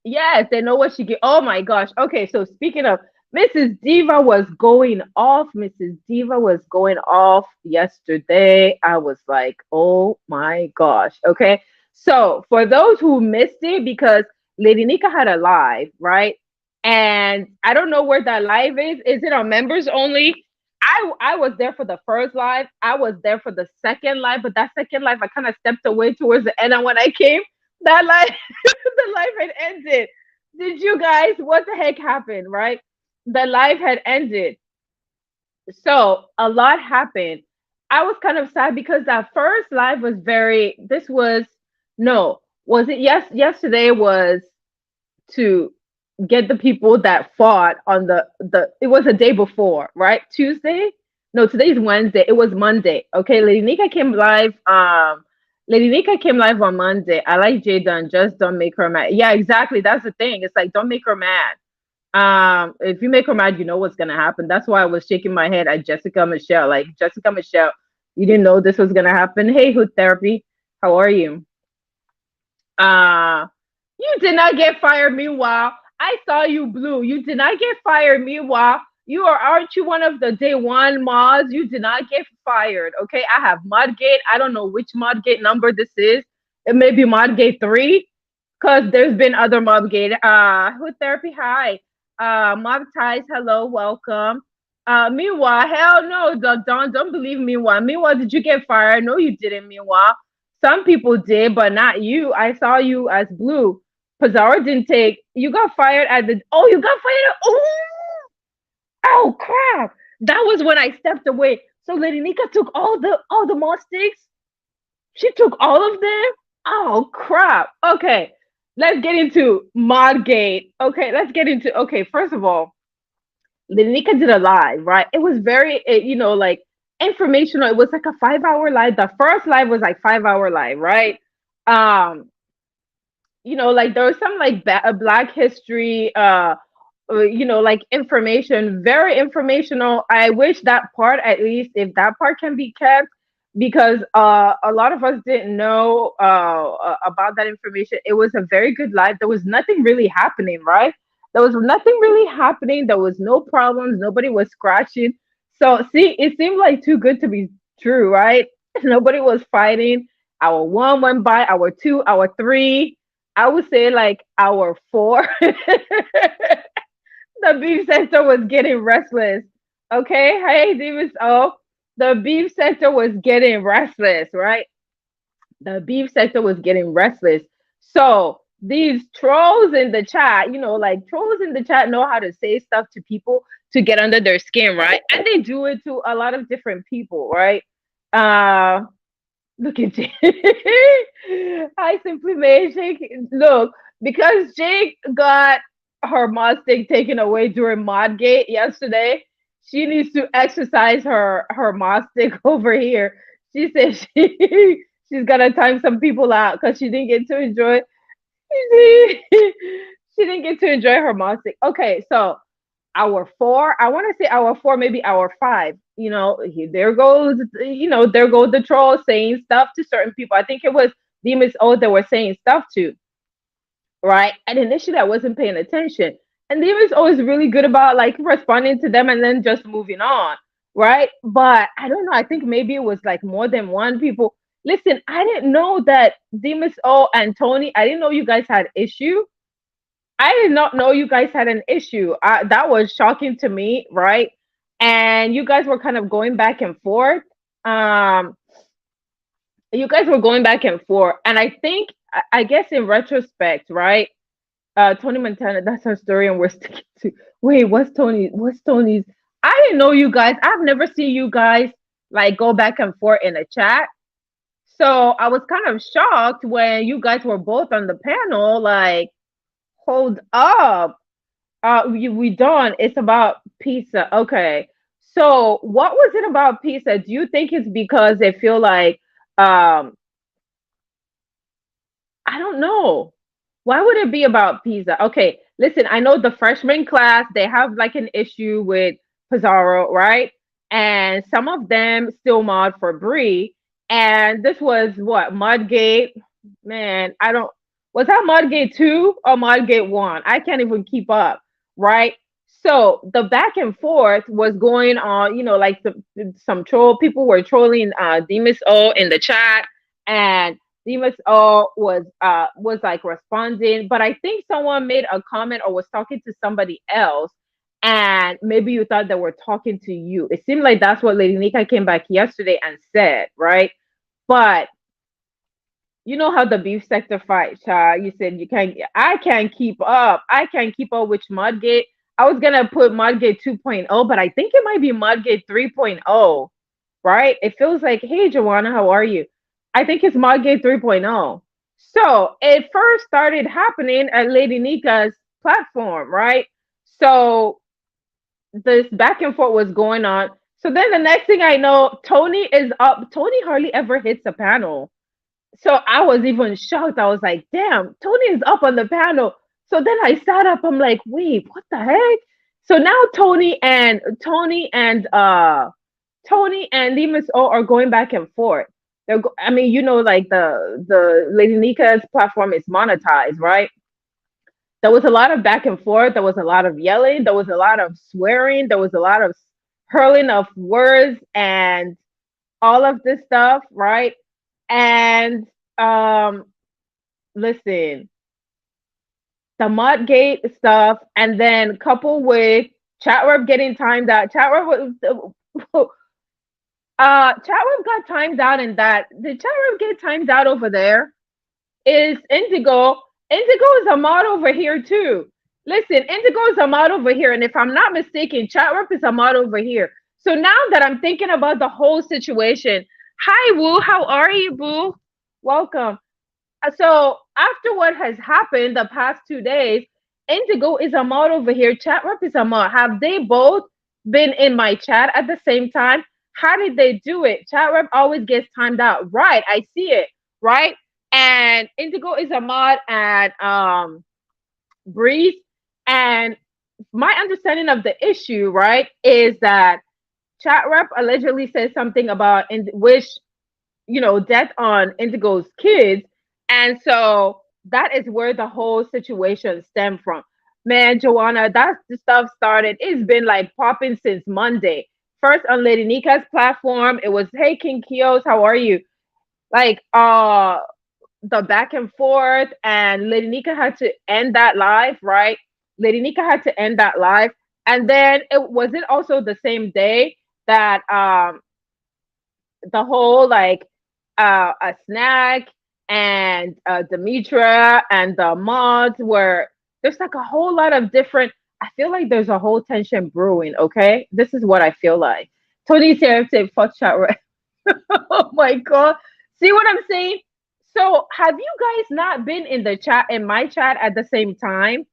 Yes, they know what she get. Oh my gosh. Okay, so speaking of, Mrs. Diva was going off. Mrs. Diva was going off yesterday. I was like, oh my gosh. Okay. So for those who missed it, because Lady Nika had a live, right? And I don't know where that live is. Is it on members only? I was there for the first live. I was there for the second live, but that second live I kind of stepped away towards the end. And when I came, that live the life had ended. Did you guys? What the heck happened? Right? The life had ended. So a lot happened. I was kind of sad because that first live was very. This was no. Was it yesterday was to get the people that fought on the it was a day before, right? Tuesday? No, today's Wednesday. It was Monday. Okay, Lady Nika came live. Lady Nika came live on Monday. I like Jada, just don't make her mad. Yeah, exactly. That's the thing. It's like don't make her mad. If you make her mad, you know what's gonna happen. That's why I was shaking my head at Jessica Michelle. Like Jessica Michelle, you didn't know this was gonna happen. Hey, Hood Therapy, how are you? Uh you did not get fired. Meanwhile, I saw you blue. You did not get fired. Meanwhile, aren't you one of the day one mods? You did not get fired. Okay, I have Modgate. I don't know which Modgate number this is. It may be Modgate 3, because there's been other Modgate. Hood Therapy, hi. Mob Ties, hello, welcome. Meanwhile, hell no, don't believe Meanwhile. Meanwhile, did you get fired? No, you didn't. Meanwhile, some people did, but not you. I saw you as blue. Pizarro didn't take. You got fired at the. Oh, you got fired. Oh crap! That was when I stepped away. So Lady Nika took all the moss sticks. She took all of them. Oh crap! Okay, let's get into Modgate. Okay, let's get into. Okay, first of all, Lady Nika did a live, right? It was very, like informational. It was like a 5 hour live. The first live was like 5 hour live, right? Um, like there was some like Black history, like information, very informational. I wish that part, at least if that part can be kept, because a lot of us didn't know about that information. It was a very good live. There was nothing really happening, right? There was nothing really happening. There was no problems. Nobody was scratching. So see, it seemed like too good to be true, right? Nobody was fighting. Hour one went by, hour two, hour three. I would say like hour four. The beef sector was getting restless. Okay, hey, Davis. Oh, the beef sector was getting restless, right? The beef sector was getting restless. So these trolls in the chat, like trolls in the chat know how to say stuff to people to get under their skin, right? And they do it to a lot of different people, right? Look at Jake. I simply made Jake look, because Jake got her mod stick taken away during Modgate yesterday. She needs to exercise her mod stick over here. She said she's gonna time some people out because she didn't get to enjoy. She didn't get to enjoy her mod stick. Okay, so hour four. I want to say hour four, maybe hour five. There goes, there goes the troll saying stuff to certain people. I think it was Demons O that were saying stuff to, right? And initially I wasn't paying attention. And Demons O is really good about like responding to them and then just moving on, right? But I don't know. I think maybe it was like more than one people. Listen, I didn't know that Demas O and Tony, I didn't know you guys had issue. I did not know you guys had an issue. That was shocking to me, right? And you guys were kind of going back and forth. Um, you guys were going back and forth, and I think, I guess in retrospect, right? Tony Montana, that's her story, and we're sticking to. Wait, what's Tony? What's Tony's? I didn't know you guys. I've never seen you guys like go back and forth in a chat. So I was kind of shocked when you guys were both on the panel. Like, hold up, we done. It's about pizza. Okay. So what was it about pizza? Do you think it's because they feel like, um, I don't know. Why would it be about pizza? Okay, listen, I know the freshman class, they have like an issue with Pizarro, right? And some of them still mod for Bree. And this was what, Modgate? Man, I don't, was that Modgate 2 or Modgate 1? I can't even keep up, right? So the back and forth was going on, like some troll people were trolling Demas O in the chat, and Demas O was like responding, but I think someone made a comment or was talking to somebody else, and maybe you thought they were talking to you. It seemed like that's what Lady Nika came back yesterday and said, right? But you know how the beef sector fight, child. You said you can't. I can't keep up. I can't keep up with Modgate. I was gonna put Modgate 2.0, but I think it might be Modgate 3.0, right? It feels like, hey, Joanna, how are you? I think it's Modgate 3.0. So it first started happening at Lady Nika's platform, right? So this back and forth was going on. So then the next thing I know, Tony is up. Tony hardly ever hits a panel. So I was even shocked. I was like, damn, Tony is up on the panel. So then I sat up. I'm like, wait, what the heck? So now Tony and Demas O are going back and forth. I mean, like the Lady Nika's platform is monetized, right? There was a lot of back and forth. There was a lot of yelling. There was a lot of swearing. There was a lot of hurling of words and all of this stuff, right? And listen, the Modgate stuff, and then coupled with chat rep getting timed out. Chat rep was chat rep got timed out, and that the chat rep get timed out over there is Indigo. Indigo is a mod over here too. Listen, Indigo is a mod over here, and if I'm not mistaken, chat rep is a mod over here. So now that I'm thinking about the whole situation, hi Woo, how are you, Boo? Welcome. So after what has happened the past 2 days, Indigo is a mod over here. Chat rep is a mod. Have they both been in my chat at the same time? How did they do it? Chat rep always gets timed out. Right, I see it. Right, and Indigo is a mod at Breeze. And my understanding of the issue, right, is that chat rep allegedly said something about death on Indigo's kids. And so that is where the whole situation stemmed from. Man, Joanna, that stuff started. It's been like popping since Monday. First on Lady Nika's platform, it was, hey King Kios, how are you? Like the back and forth, and Lady Nika had to end that live, right? Lady Nika had to end that live. And then it also the same day that the whole like a snack and Demetra and the mods were, there's like a whole lot of different, I feel like there's a whole tension brewing, okay? This is what I feel like. Tony's here to fuck chat, right? Oh my god. See what I'm saying? So have you guys not been in the chat, in my chat at the same time?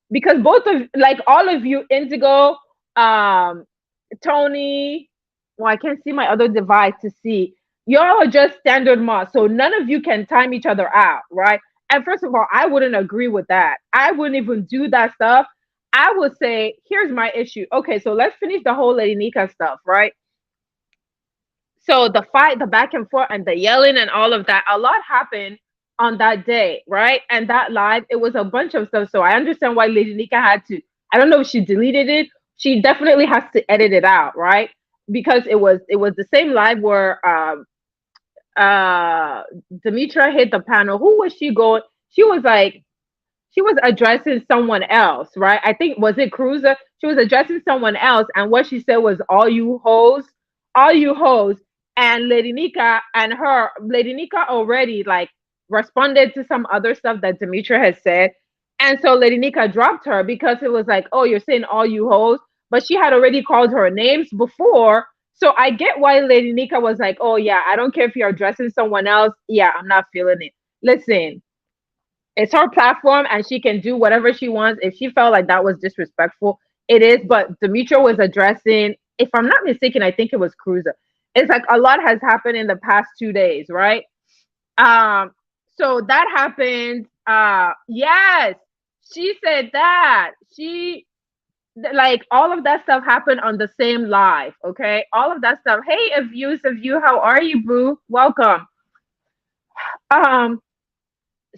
Because both of, like all of you, Indigo, Tony, well, I can't see my other device to see. Y'all are just standard mods, so none of you can time each other out, right? And first of all, I wouldn't agree with that. I wouldn't even do that stuff. I would say, here's my issue. Okay, so let's finish the whole Lady Nika stuff, right? So the fight, the back and forth, and the yelling and all of that, a lot happened on that day, right? And that live, it was a bunch of stuff. So I understand why Lady Nika had to, I don't know if she deleted it. She definitely has to edit it out, right? Because it was the same live where Demetra hit the panel. Who was she going? She was like, she was addressing someone else, right? I think was it Cruiser? She was addressing someone else, and what she said was all you hoes." And Lady Nika and her, Lady Nika already like responded to some other stuff that Demetra had said, and so Lady Nika dropped her because it was like, "Oh, you're saying all you hoes," but she had already called her names before. So I get why Lady Nika was like, "Oh yeah, I don't care if you're addressing someone else. Yeah, I'm not feeling it." Listen, it's her platform and she can do whatever she wants. If she felt like that was disrespectful, it is. But Demetra was addressing, if I'm not mistaken, I think it was Cruiser. It's like a lot has happened in the past 2 days, right? Um, so that happened. Yes, she said that. Like all of that stuff happened on the same live, okay? All of that stuff. Hey, of you, how are you, boo? Welcome. Um,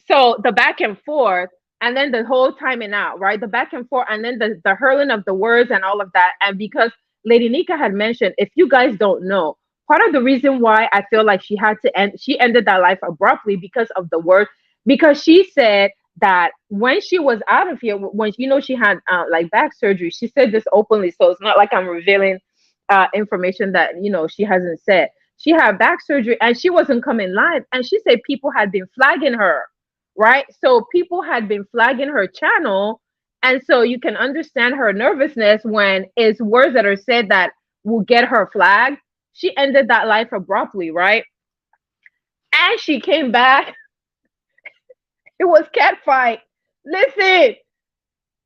so the back and forth and then the whole timing out, right? The back and forth and then the hurling of the words and all of that. And because Lady Nika had mentioned, if you guys don't know, part of the reason why I feel like she ended that life abruptly because of the word, because she said that when she was out of here, when she had like back surgery, she said this openly, so it's not like I'm revealing information that she hasn't said. She had back surgery and she wasn't coming live, and she said people had been flagging her, right? So people had been flagging her channel. And so you can understand her nervousness when it's words that are said that will get her flagged. She ended that life abruptly, right? And she came back. It was cat fight. Listen,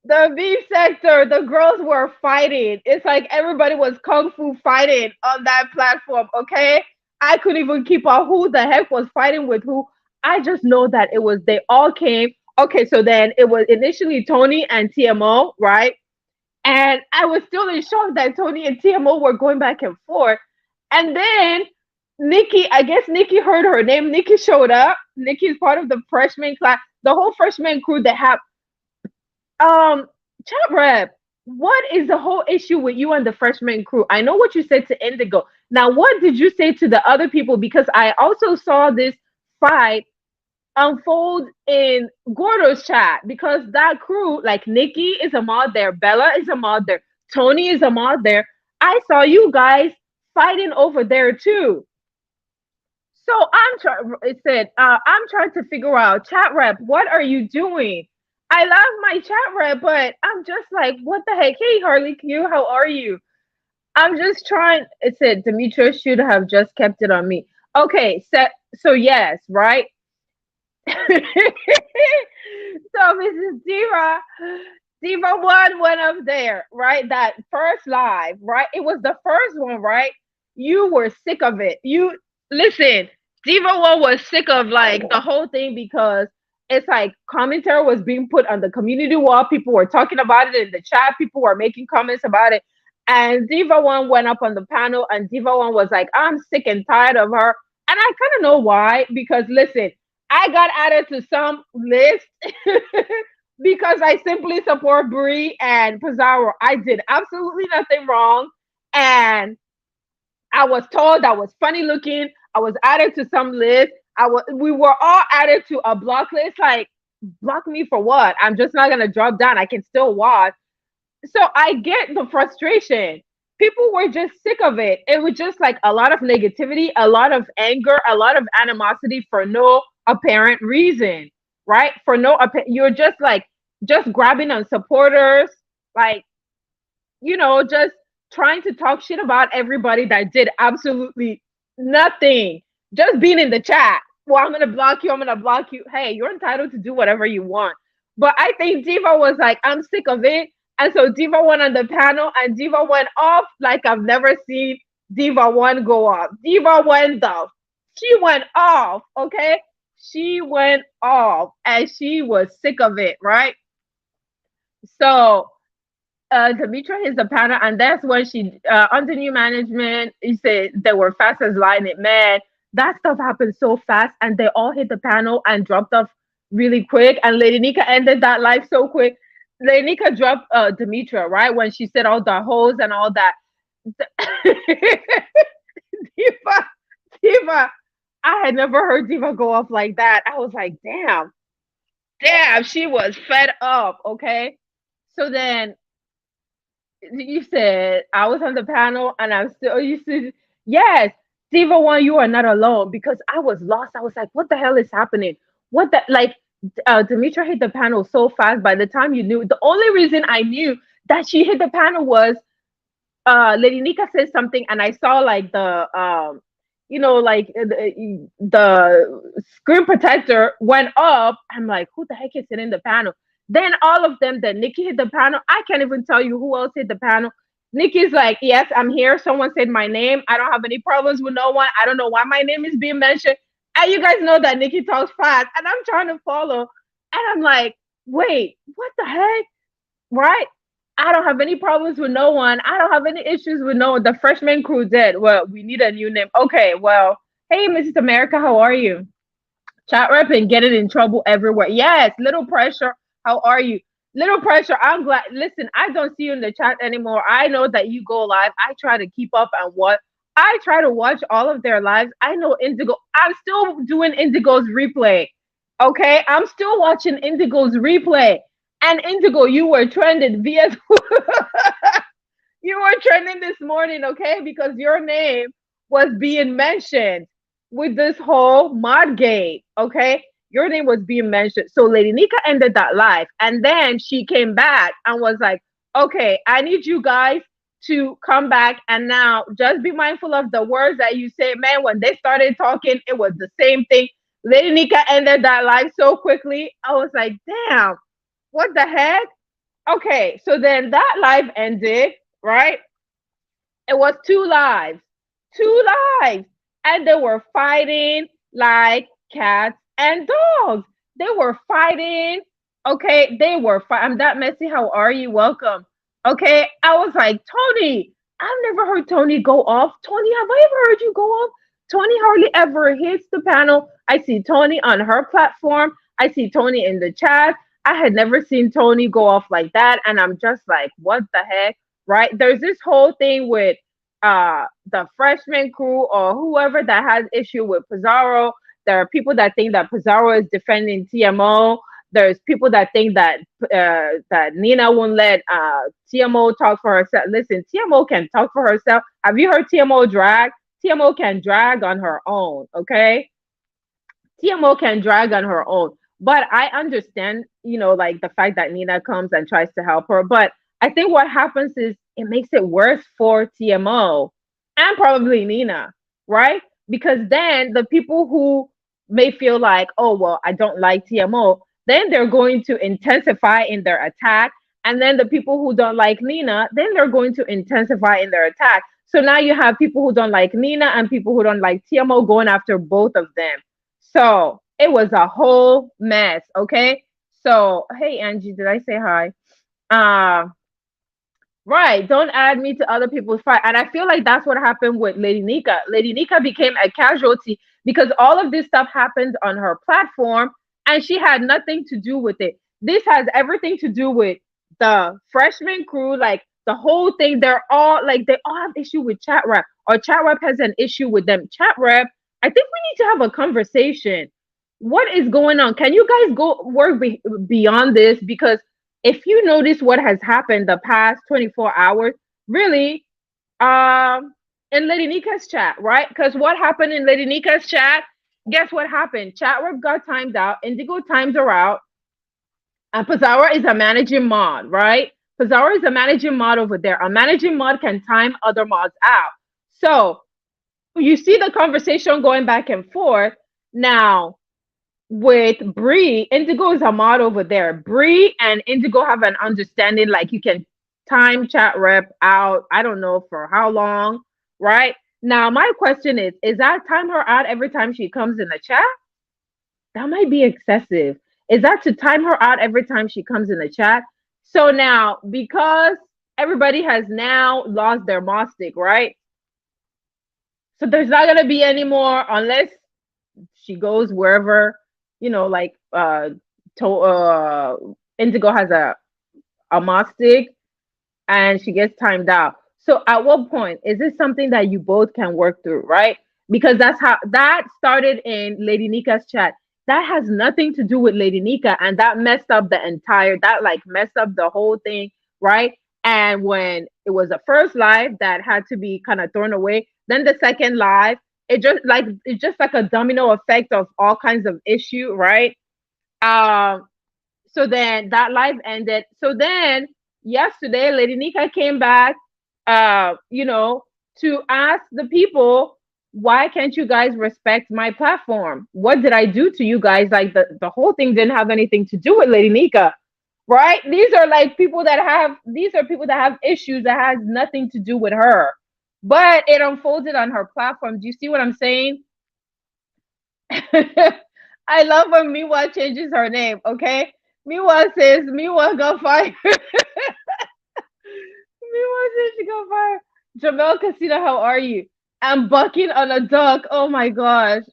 the V sector, the girls were fighting. It's like everybody was kung fu fighting on that platform, okay? I couldn't even keep up who the heck was fighting with who. I just know that they all came. Okay, so then it was initially Tony and TMO, right? And I was still in shock that Tony and TMO were going back and forth. And then Nikki, I guess Nikki heard her name. Nikki showed up. Nikki is part of the freshman class, the whole freshman crew that have um, chat rep, what is the whole issue with you and the freshman crew? I know what you said to Indigo. Now, what did you say to the other people? Because I also saw this fight unfold in Gordo's chat because that crew, like Nikki is a mod there, Bella is a mod there, Tony is a mod there. I saw you guys fighting over there too. So it said, I'm trying to figure out chat rep, what are you doing? I love my chat rep, but I'm just like, what the heck? Hey, Harley Q, how are you? I'm just trying. It said Demetra should have just kept it on me. Okay, so yes, right? So Mrs. Diva one went up there, right? That first live, right? It was the first one, right? You were sick of it. You listen, Diva one was sick of like the whole thing because it's like commentary was being put on the community wall. People were talking about it in the chat. People were making comments about it. And Diva one went up on the panel, and Diva one was like, "I'm sick and tired of her." And I kind of know why, because listen, I got added to some list because I simply support Brie and Pizarro. I did absolutely nothing wrong. And I was told I was funny looking. I was added to some list. We were all added to a block list. Like, block me for what? I'm just not gonna drop down. I can still watch. So I get the frustration. People were just sick of it. It was just like a lot of negativity, a lot of anger, a lot of animosity for no apparent reason, right? For no, you're just like, just grabbing on supporters, like, just trying to talk shit about everybody that did absolutely nothing. Just being in the chat. Well, I'm going to block you. I'm going to block you. Hey, you're entitled to do whatever you want. But I think Diva was like, I'm sick of it. And so Diva went on the panel and Diva went off like I've never seen Diva 1 go off. Diva went off. She went off, okay? She went off and she was sick of it, right? So Demetra is the panel, and that's when she under new management. He said they were fast as lightning. Man, that stuff happened so fast, and they all hit the panel and dropped off really quick. And Lady Nika ended that live so quick. Lady Nika dropped Demetra right when she said all the hoes and all that. Diva, I had never heard Diva go off like that. I was like, damn, she was fed up. Okay. So then you said I was on the panel and I'm still, you said, yes, Diva one, you are not alone because I was lost. I was like, what the hell is happening? What the, like, Demetra hit the panel so fast. By the time you knew, the only reason I knew that she hit the panel was Lady Nika said something, and I saw like the screen protector went up. I'm like, who the heck is sitting in the panel? Then all of them, then Nikki hit the panel. I can't even tell you who else hit the panel. Nikki's like, yes, I'm here. Someone said my name. I don't have any problems with no one. I don't know why my name is being mentioned. And you guys know that Nikki talks fast, and I'm trying to follow. And I'm like, wait, what the heck? Right? I don't have any problems with no one. I don't have any issues with no one. The freshman crew did. Well, we need a new name. Okay, well, hey, Mrs. America, how are you? Chat rep and getting in trouble everywhere. Yes, little pressure. How are you? Little pressure. I'm glad. Listen, I don't see you in the chat anymore. I know that you go live. I try to keep up on what I try to watch all of their lives. I know Indigo. I'm still doing Indigo's replay. Okay, I'm still watching Indigo's replay. And Indigo, you were trending via you were trending this morning, okay? Because your name was being mentioned with this whole Modgate, okay? Your name was being mentioned. So Lady Nika ended that live. And then she came back and was like, okay, I need you guys to come back. And now just be mindful of the words that you say. Man, when they started talking, it was the same thing. Lady Nika ended that live so quickly. I was like, damn, what the heck? Okay, so then that live ended, right? It was two lives, and they were fighting like cats and dogs. They were fighting. Okay, they were. I'm that messy. How are you? Welcome. Okay, I was like, Tony. I've never heard Tony go off. Tony, have I ever heard you go off? Tony hardly ever hits the panel. I see Tony on her platform. I see Tony in the chat. I had never seen Tony go off like that, and I'm just like, what the heck, right? There's this whole thing with the freshman crew or whoever that has issue with Pizarro. There are people that think that Pizarro is defending TMO. There's people that think that that Nina won't let TMO talk for herself. Listen, TMO can talk for herself. Have you heard TMO drag? TMO can drag on her own, okay? TMO can drag on her own. But I understand, like the fact that Nina comes and tries to help her. But I think what happens is it makes it worse for TMO and probably Nina, right? Because then the people who may feel like, oh, well, I don't like TMO, then they're going to intensify in their attack. And then the people who don't like Nina, then they're going to intensify in their attack. So now you have people who don't like Nina and people who don't like TMO going after both of them. So it was a whole mess. Okay. So, hey, Angie, did I say hi? Right. Don't add me to other people's fight. And I feel like that's what happened with Lady Nika. Lady Nika became a casualty because all of this stuff happened on her platform and she had nothing to do with it. This has everything to do with the freshman crew, like the whole thing. They're all like, they all have issue with chat rep, or chat rep has an issue with them. Chat rep, I think we need to have a conversation. What is going on? Can you guys go work beyond this? Because if you notice what has happened the past 24 hours, really, in Lady Nika's chat, right? Because what happened in Lady Nika's chat, guess what happened? Chat rep got timed out, Indigo times her out, and Pizarro is a managing mod, right? Pizarro is a managing mod over there. A managing mod can time other mods out. So you see the conversation going back and forth. Now, with Bree, Indigo is a mod over there. Bree and Indigo have an understanding, like you can time chat rep out, I don't know for how long, right? Now, my question is that time her out every time she comes in the chat? That might be excessive. Is that to time her out every time she comes in the chat? So now, because everybody has now lost their mod stick, right? So there's not going to be any more unless she goes wherever, like Indigo has a mod stick and she gets timed out. So at what point is this something that you both can work through, right? because that's how that started in Lady Nika's chat. That has nothing to do with Lady Nika, and that messed up the entire. That like messed up the whole thing, right? And when it was the first live that had to be kind of thrown away, then the second live, it's just like a domino effect of all kinds of issue, right? Um, so then that live ended. So then yesterday, Lady Nika came back, you know, to ask the people, why can't you guys respect my platform? What did I do to you guys? Like the whole thing didn't have anything to do with Lady Nika, right? These are people that have issues that has nothing to do with her. But it unfolded on her platform. Do you see what I'm saying? I love when Miwa changes her name, okay? Miwa says Miwa got fired. Miwa says she got fired. Jamel Casino, how are you? I'm bucking on a duck. Oh my gosh.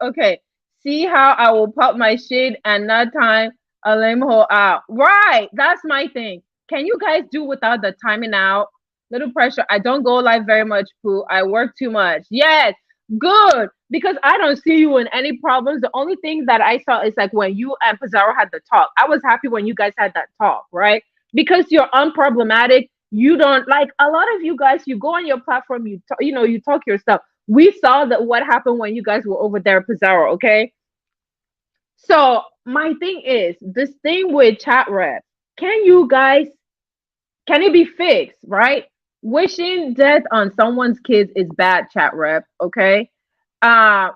Okay. See how I will pop my shit and not time a lame hole out. Right. That's my thing. Can you guys do without the timing out? Little pressure. I don't go live very much, Pooh. I work too much. Yes. Good. Because I don't see you in any problems. The only thing that I saw is like when you and Pizarro had the talk. I was happy when you guys had that talk, right? Because you're unproblematic. You don't like a lot of you guys, you go on your platform, you talk your stuff. We saw that what happened when you guys were over there at Pizarro, okay? So my thing is this thing with chat rep. Can you guys can it be fixed, right? Wishing death on someone's kids is bad, chat rep, okay?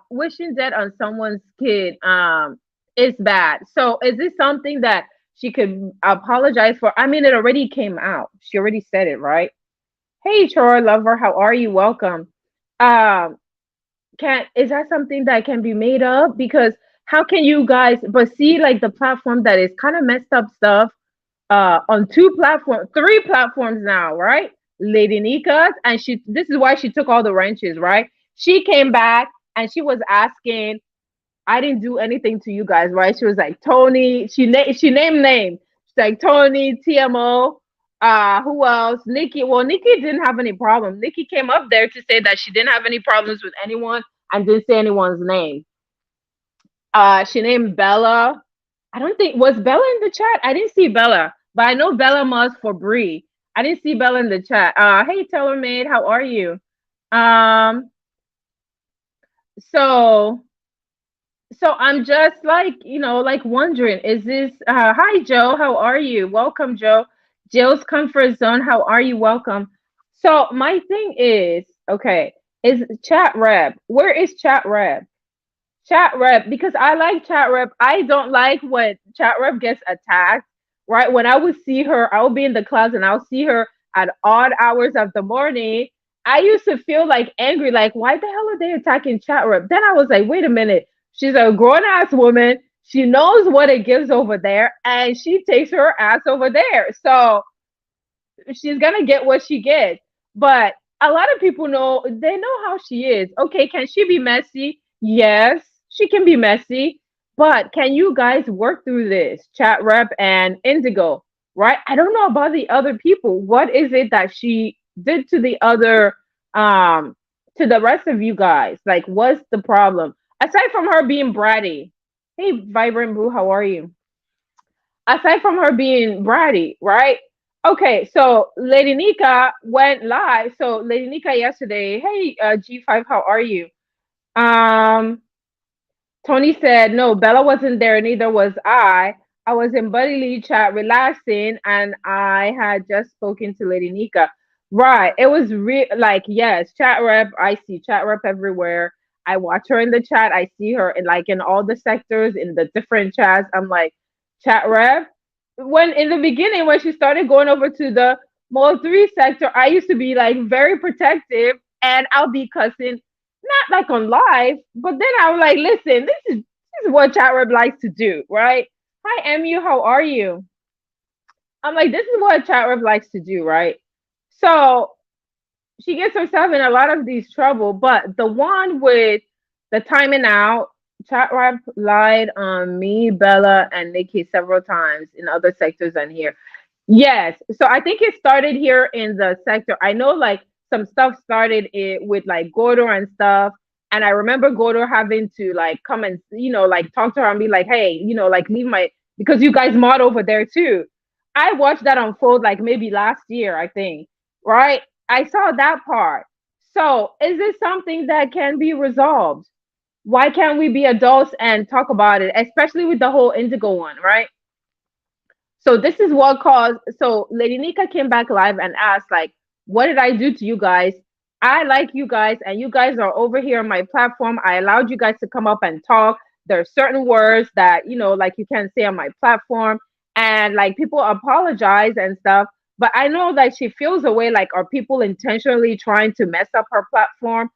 Wishing death on someone's kid is bad. So is this something that she could apologize for? I mean, it already came out. She already said it, right? Hey, Troy lover, how are you? Welcome. Um, can is that something that can be made up? Because how can you guys but see like the platform that is kind of messed up stuff on three platforms now, right? Lady Nika's, and she this is why she took all the wrenches, right? She came back and she was asking, I didn't do anything to you guys, right? She was like Tony. She named names. She's like Tony, TMO. Who else? Nikki. Well, Nikki didn't have any problem. Nikki came up there to say that she didn't have any problems with anyone and didn't say anyone's name. She named Bella. I don't think was Bella in the chat. I didn't see Bella, but I know Bella must for Bree. I didn't see Bella in the chat. Hey Taylor Maid, how are you? Um, so I'm just like, like wondering, is this hi Joe, how are you? Welcome, Joe. Joe's comfort zone, how are you? Welcome. So my thing is, okay, is chat rep. Where is chat rep? Chat rep, because I like chat rep. I don't like when chat rep gets attacked, right? When I would see her, I would be in the class and I'll see her at odd hours of the morning. I used to feel like angry, like, why the hell are they attacking chat rep? Then I was like, wait a minute. She's a grown ass woman. She knows what it gives over there, and she takes her ass over there. So she's gonna get what she gets. But a lot of people they know how she is. Okay, can she be messy? Yes, she can be messy. But can you guys work through this? Chat rep and Indigo, right? I don't know about the other people. What is it that she did to the other to the rest of you guys? Like, what's the problem? Aside from her being bratty. Hey, Vibrant Boo, how are you? Aside from her being bratty, right? Okay, so Lady Nika went live. So Lady Nika yesterday, hey G5, how are you? Um, Tony said, no, Bella wasn't there, neither was I. I was in Buddy Lee chat relaxing, and I had just spoken to Lady Nika. Right. It was like, yes, chat rep. I see chat rep everywhere. I watch her in the chat. I see her in all the sectors, in the different chats. I'm like, chat rep. When in the beginning, when she started going over to the Mall 3 sector, I used to be like very protective, and I'll be cussing not like on live, but then I was like, listen, this is what chat rep likes to do, right? Hi MU, how are you? I'm like, this is what chat rep likes to do, right? So she gets herself in a lot of these trouble, but the one with the timing out, chat rep lied on me, Bella, and Nikki several times in other sectors and here. Yes. So I think it started here in the sector. I know like some stuff started it with like Gordo and stuff. And I remember Godo having to like come and, like talk to her and be like, hey, like leave my, because you guys mod over there too. I watched that unfold like maybe last year, I think, right? I saw that part. So is this something that can be resolved? Why can't we be adults and talk about it, especially with the whole Indigo one, right? So this is what caused. So Lady Nika came back live and asked, like, what did I do to you guys? I like you guys, and you guys are over here on my platform. I allowed you guys to come up and talk. There are certain words that, like you can't say on my platform. And like people apologize and stuff. But I know that she feels a way like, are people intentionally trying to mess up her platform?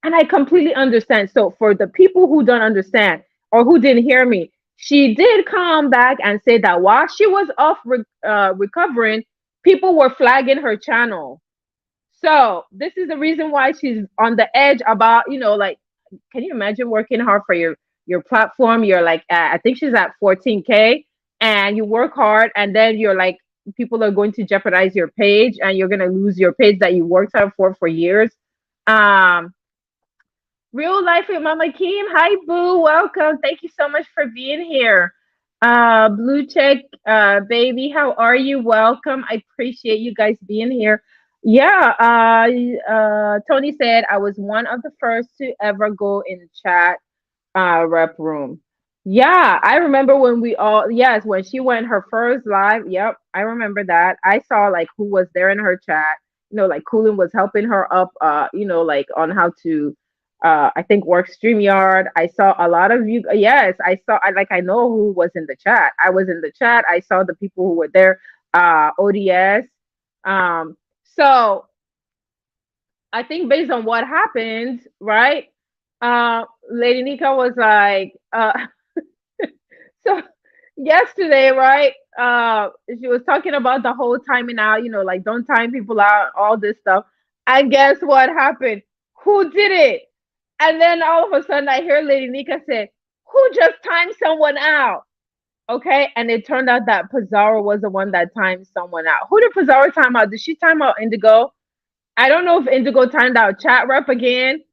And I completely understand. So for the people who don't understand or who didn't hear me, she did come back and say that while she was off recovering, people were flagging her channel. So this is the reason why she's on the edge about, like, can you imagine working hard for your platform? You're like, I think she's at 14K, and you work hard, and then you're like, people are going to jeopardize your page, and you're gonna lose your page that you worked hard for years. Real life with Mama Kim. Hi, Boo. Welcome. Thank you so much for being here. Blue check, baby. How are you? Welcome. I appreciate you guys being here. Yeah. Tony said I was one of the first to ever go in chat rep room. Yeah, I remember when we all, yes, when she went her first live. Yep, I remember that. I saw like who was there in her chat. Like Coolin was helping her up, like on how to, I think work StreamYard. I saw a lot of you. Yes, I know who was in the chat. I was in the chat. I saw the people who were there, ODS. So I think based on what happened, right? Lady Nika was like, so yesterday, right? She was talking about the whole timing out, like don't time people out, all this stuff. And guess what happened? Who did it? And then all of a sudden I hear Lady Nika say, who just timed someone out? Okay. And it turned out that Pizarro was the one that timed someone out. Who did Pizarro time out? Did she time out Indigo? I don't know if Indigo timed out chat rep again.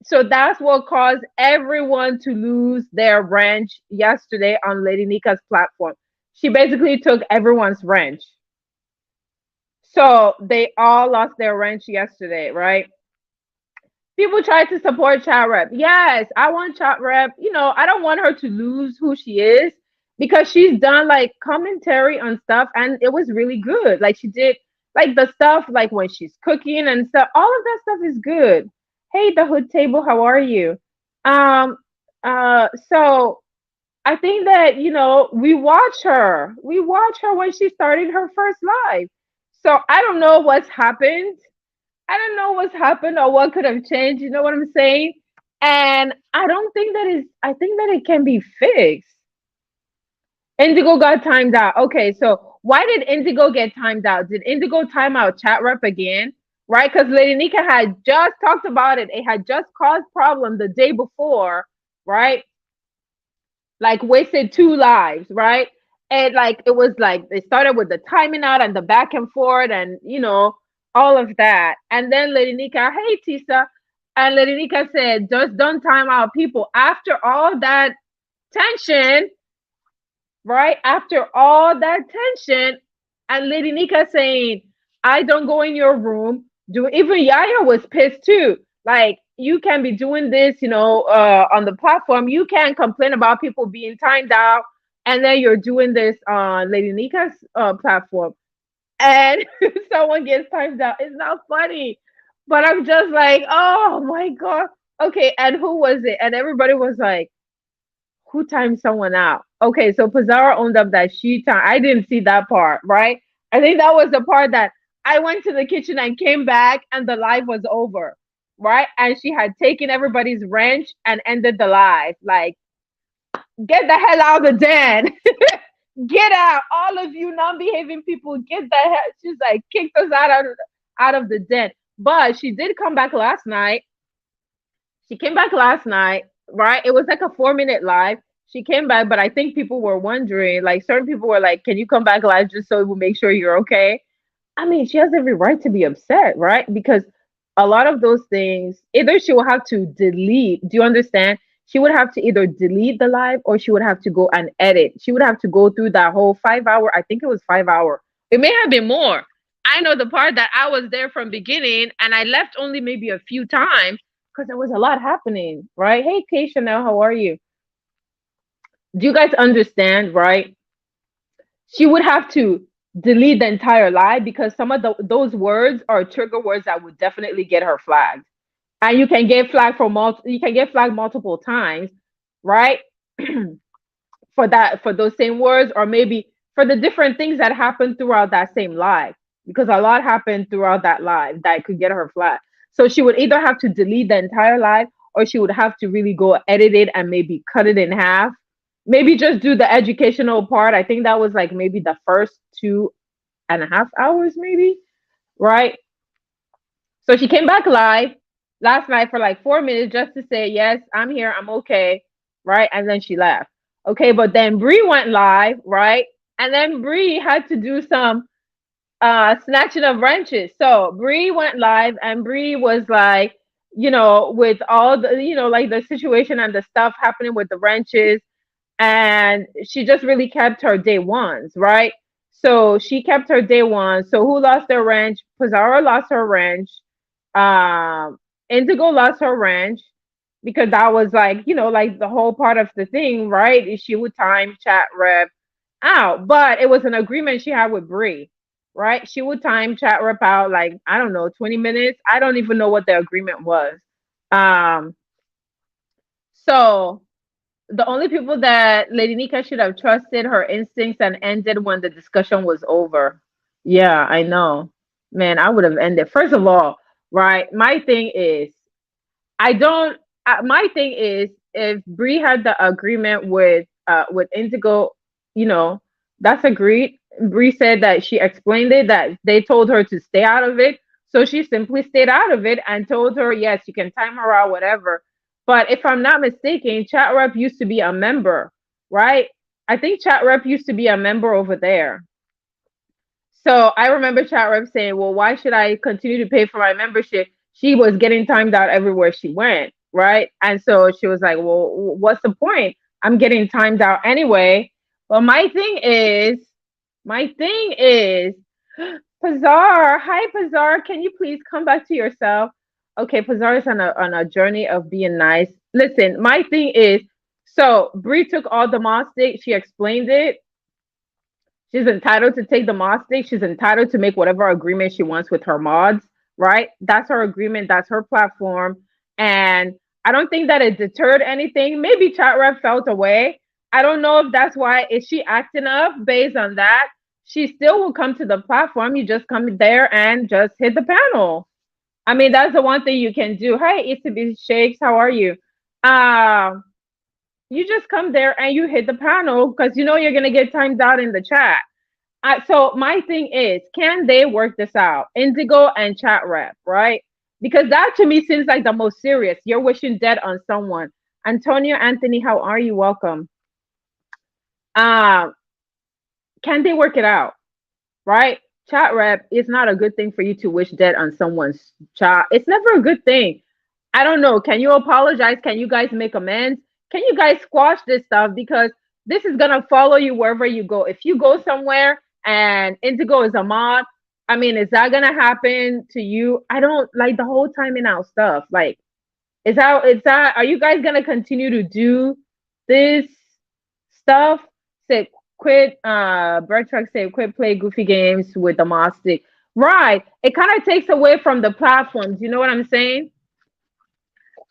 So that's what caused everyone to lose their ranch yesterday on Lady Nika's platform. She basically took everyone's ranch. So they all lost their ranch yesterday, right? People try to support chat rep. Yes, I want chat rep. I don't want her to lose who she is because she's done like commentary on stuff and it was really good. Like she did like the stuff like when she's cooking and stuff. All of that stuff is good. Hey, the hood table, how are you? So I think that we watch her. We watch her when she started her first live. So I don't know what's happened. I don't know what's happened or what could have changed. You know what I'm saying? And I don't think that is. I think that it can be fixed. Indigo got timed out. Okay, so why did Indigo get timed out? Did Indigo time out chat rep again? Right? Because Lady Nika had just talked about it. It had just caused problem the day before, right? Like wasted 2 lives, right? And like it was like they started with the timing out and the back and forth and all of that. And then Lady Nika, hey Tisa. And Lady Nika said, just don't time out people. After all that tension, right? After all that tension, and Lady Nika saying, I don't go in your room. Even Yaya was pissed too. Like, you can be doing this, on the platform. You can't complain about people being timed out, and then you're doing this on Lady Nika's platform. And someone gets timed out. It's not funny. But I'm just like, oh my God. Okay, and who was it? And everybody was like, who timed someone out? Okay, so Pizarro owned up that she timed. I didn't see that part, right? I think that was the part that I went to the kitchen and came back and the live was over, right? And she had taken everybody's wrench and ended the live. Like, get the hell out of the den. Get out. All of you non-behaving people, get the hell. She's like, kicked us out of the den. But she did come back last night. She came back last night, right? It was like a 4-minute live. She came back, but I think people were wondering, like certain people were like, can you come back live just so we'll make sure you're okay? I mean, she has every right to be upset, right? Because a lot of those things, either she will have to delete. Do you understand? She would have to either delete the live or she would have to go and edit. She would have to go through that whole 5 hour. I think it was 5 hour. It may have been more. I know the part that I was there from beginning and I left only maybe a few times because there was a lot happening, right? Hey, Kay Chanel, how are you? Do you guys understand, right? She would have to delete the entire live because some of those words are trigger words that would definitely get her flagged. And you can get flagged for you can get flagged multiple times, right? For those same words, or maybe for the different things that happened throughout that same live, because a lot happened throughout that live that could get her flagged. So she would either have to delete the entire live or she would have to really go edit it and maybe cut it in half. Maybe just do the educational part. I think that was like maybe the first 2.5 hours, maybe, right? So she came back live last night for like 4 minutes just to say, yes, I'm here, I'm okay, right? And then she left. Okay, but then Bree went live, right? And then Bree had to do some snatching of wrenches. So Bree went live and Bree was like, with all the, like the situation and the stuff happening with the wrenches, and she just really kept her day ones, right? So she kept her day one. So who lost their wrench? Pizarro lost her wrench. Um, Indigo lost her wrench because that was like, like the whole part of the thing, right? She would time chat rep out, but it was an agreement she had with Bree, right? She would time chat rep out like, I don't know, 20 minutes. I don't even know what the agreement was. Um, so the only people that Lady Nika should have trusted her instincts and ended when the discussion was over. Yeah, I know. Man, I would have ended. First of all, right? My thing is, I don't. My thing is, if Bree had the agreement with Indigo, you know, that's agreed. Bree said that she explained it, that they told her to stay out of it, so she simply stayed out of it and told her, yes, you can time her out, whatever. But if I'm not mistaken, Chat Rep used to be a member, right? I think Chat Rep used to be a member over there. So I remember Chat Rep saying, well, why should I continue to pay for my membership? She was getting timed out everywhere she went, right? And so she was like, well, what's the point? I'm getting timed out anyway. Well, my thing is, Pazar, hi Pazar, can you please come back to yourself? Okay, Pazar is on a journey of being nice. Listen, my thing is, so Bree took all the moss stick, she explained it. She's entitled to take the mod stick. She's entitled to make whatever agreement she wants with her mods, right? That's her agreement. That's her platform. And I don't think that it deterred anything. Maybe chat rep felt away. I don't know if that's why. Is she acting up based on that? She still will come to the platform. You just come there and just hit the panel. I mean, that's the one thing you can do. Hey, Itsubis Shakes, how are you? You just come there and you hit the panel because you know you're gonna get timed out in the chat. So my thing is, can they work this out? Indigo and chat rep, right? Because that to me seems like the most serious. You're wishing death on someone. Antonio Anthony, how are you? Welcome. Can they work it out? Right? Chat rep is not a good thing for you to wish death on someone's chat. It's never a good thing. I don't know. Can you apologize? Can you guys make amends? Can you guys squash this stuff? Because this is gonna follow you wherever you go. If you go somewhere and Indigo is a mod, I mean, is that gonna happen to you? I don't like the whole timing out stuff. Like, are you guys gonna continue to do this stuff? Say quit, Bird Truck say quit play goofy games with the mod stick. Right. It kind of takes away from the platforms. You know what I'm saying?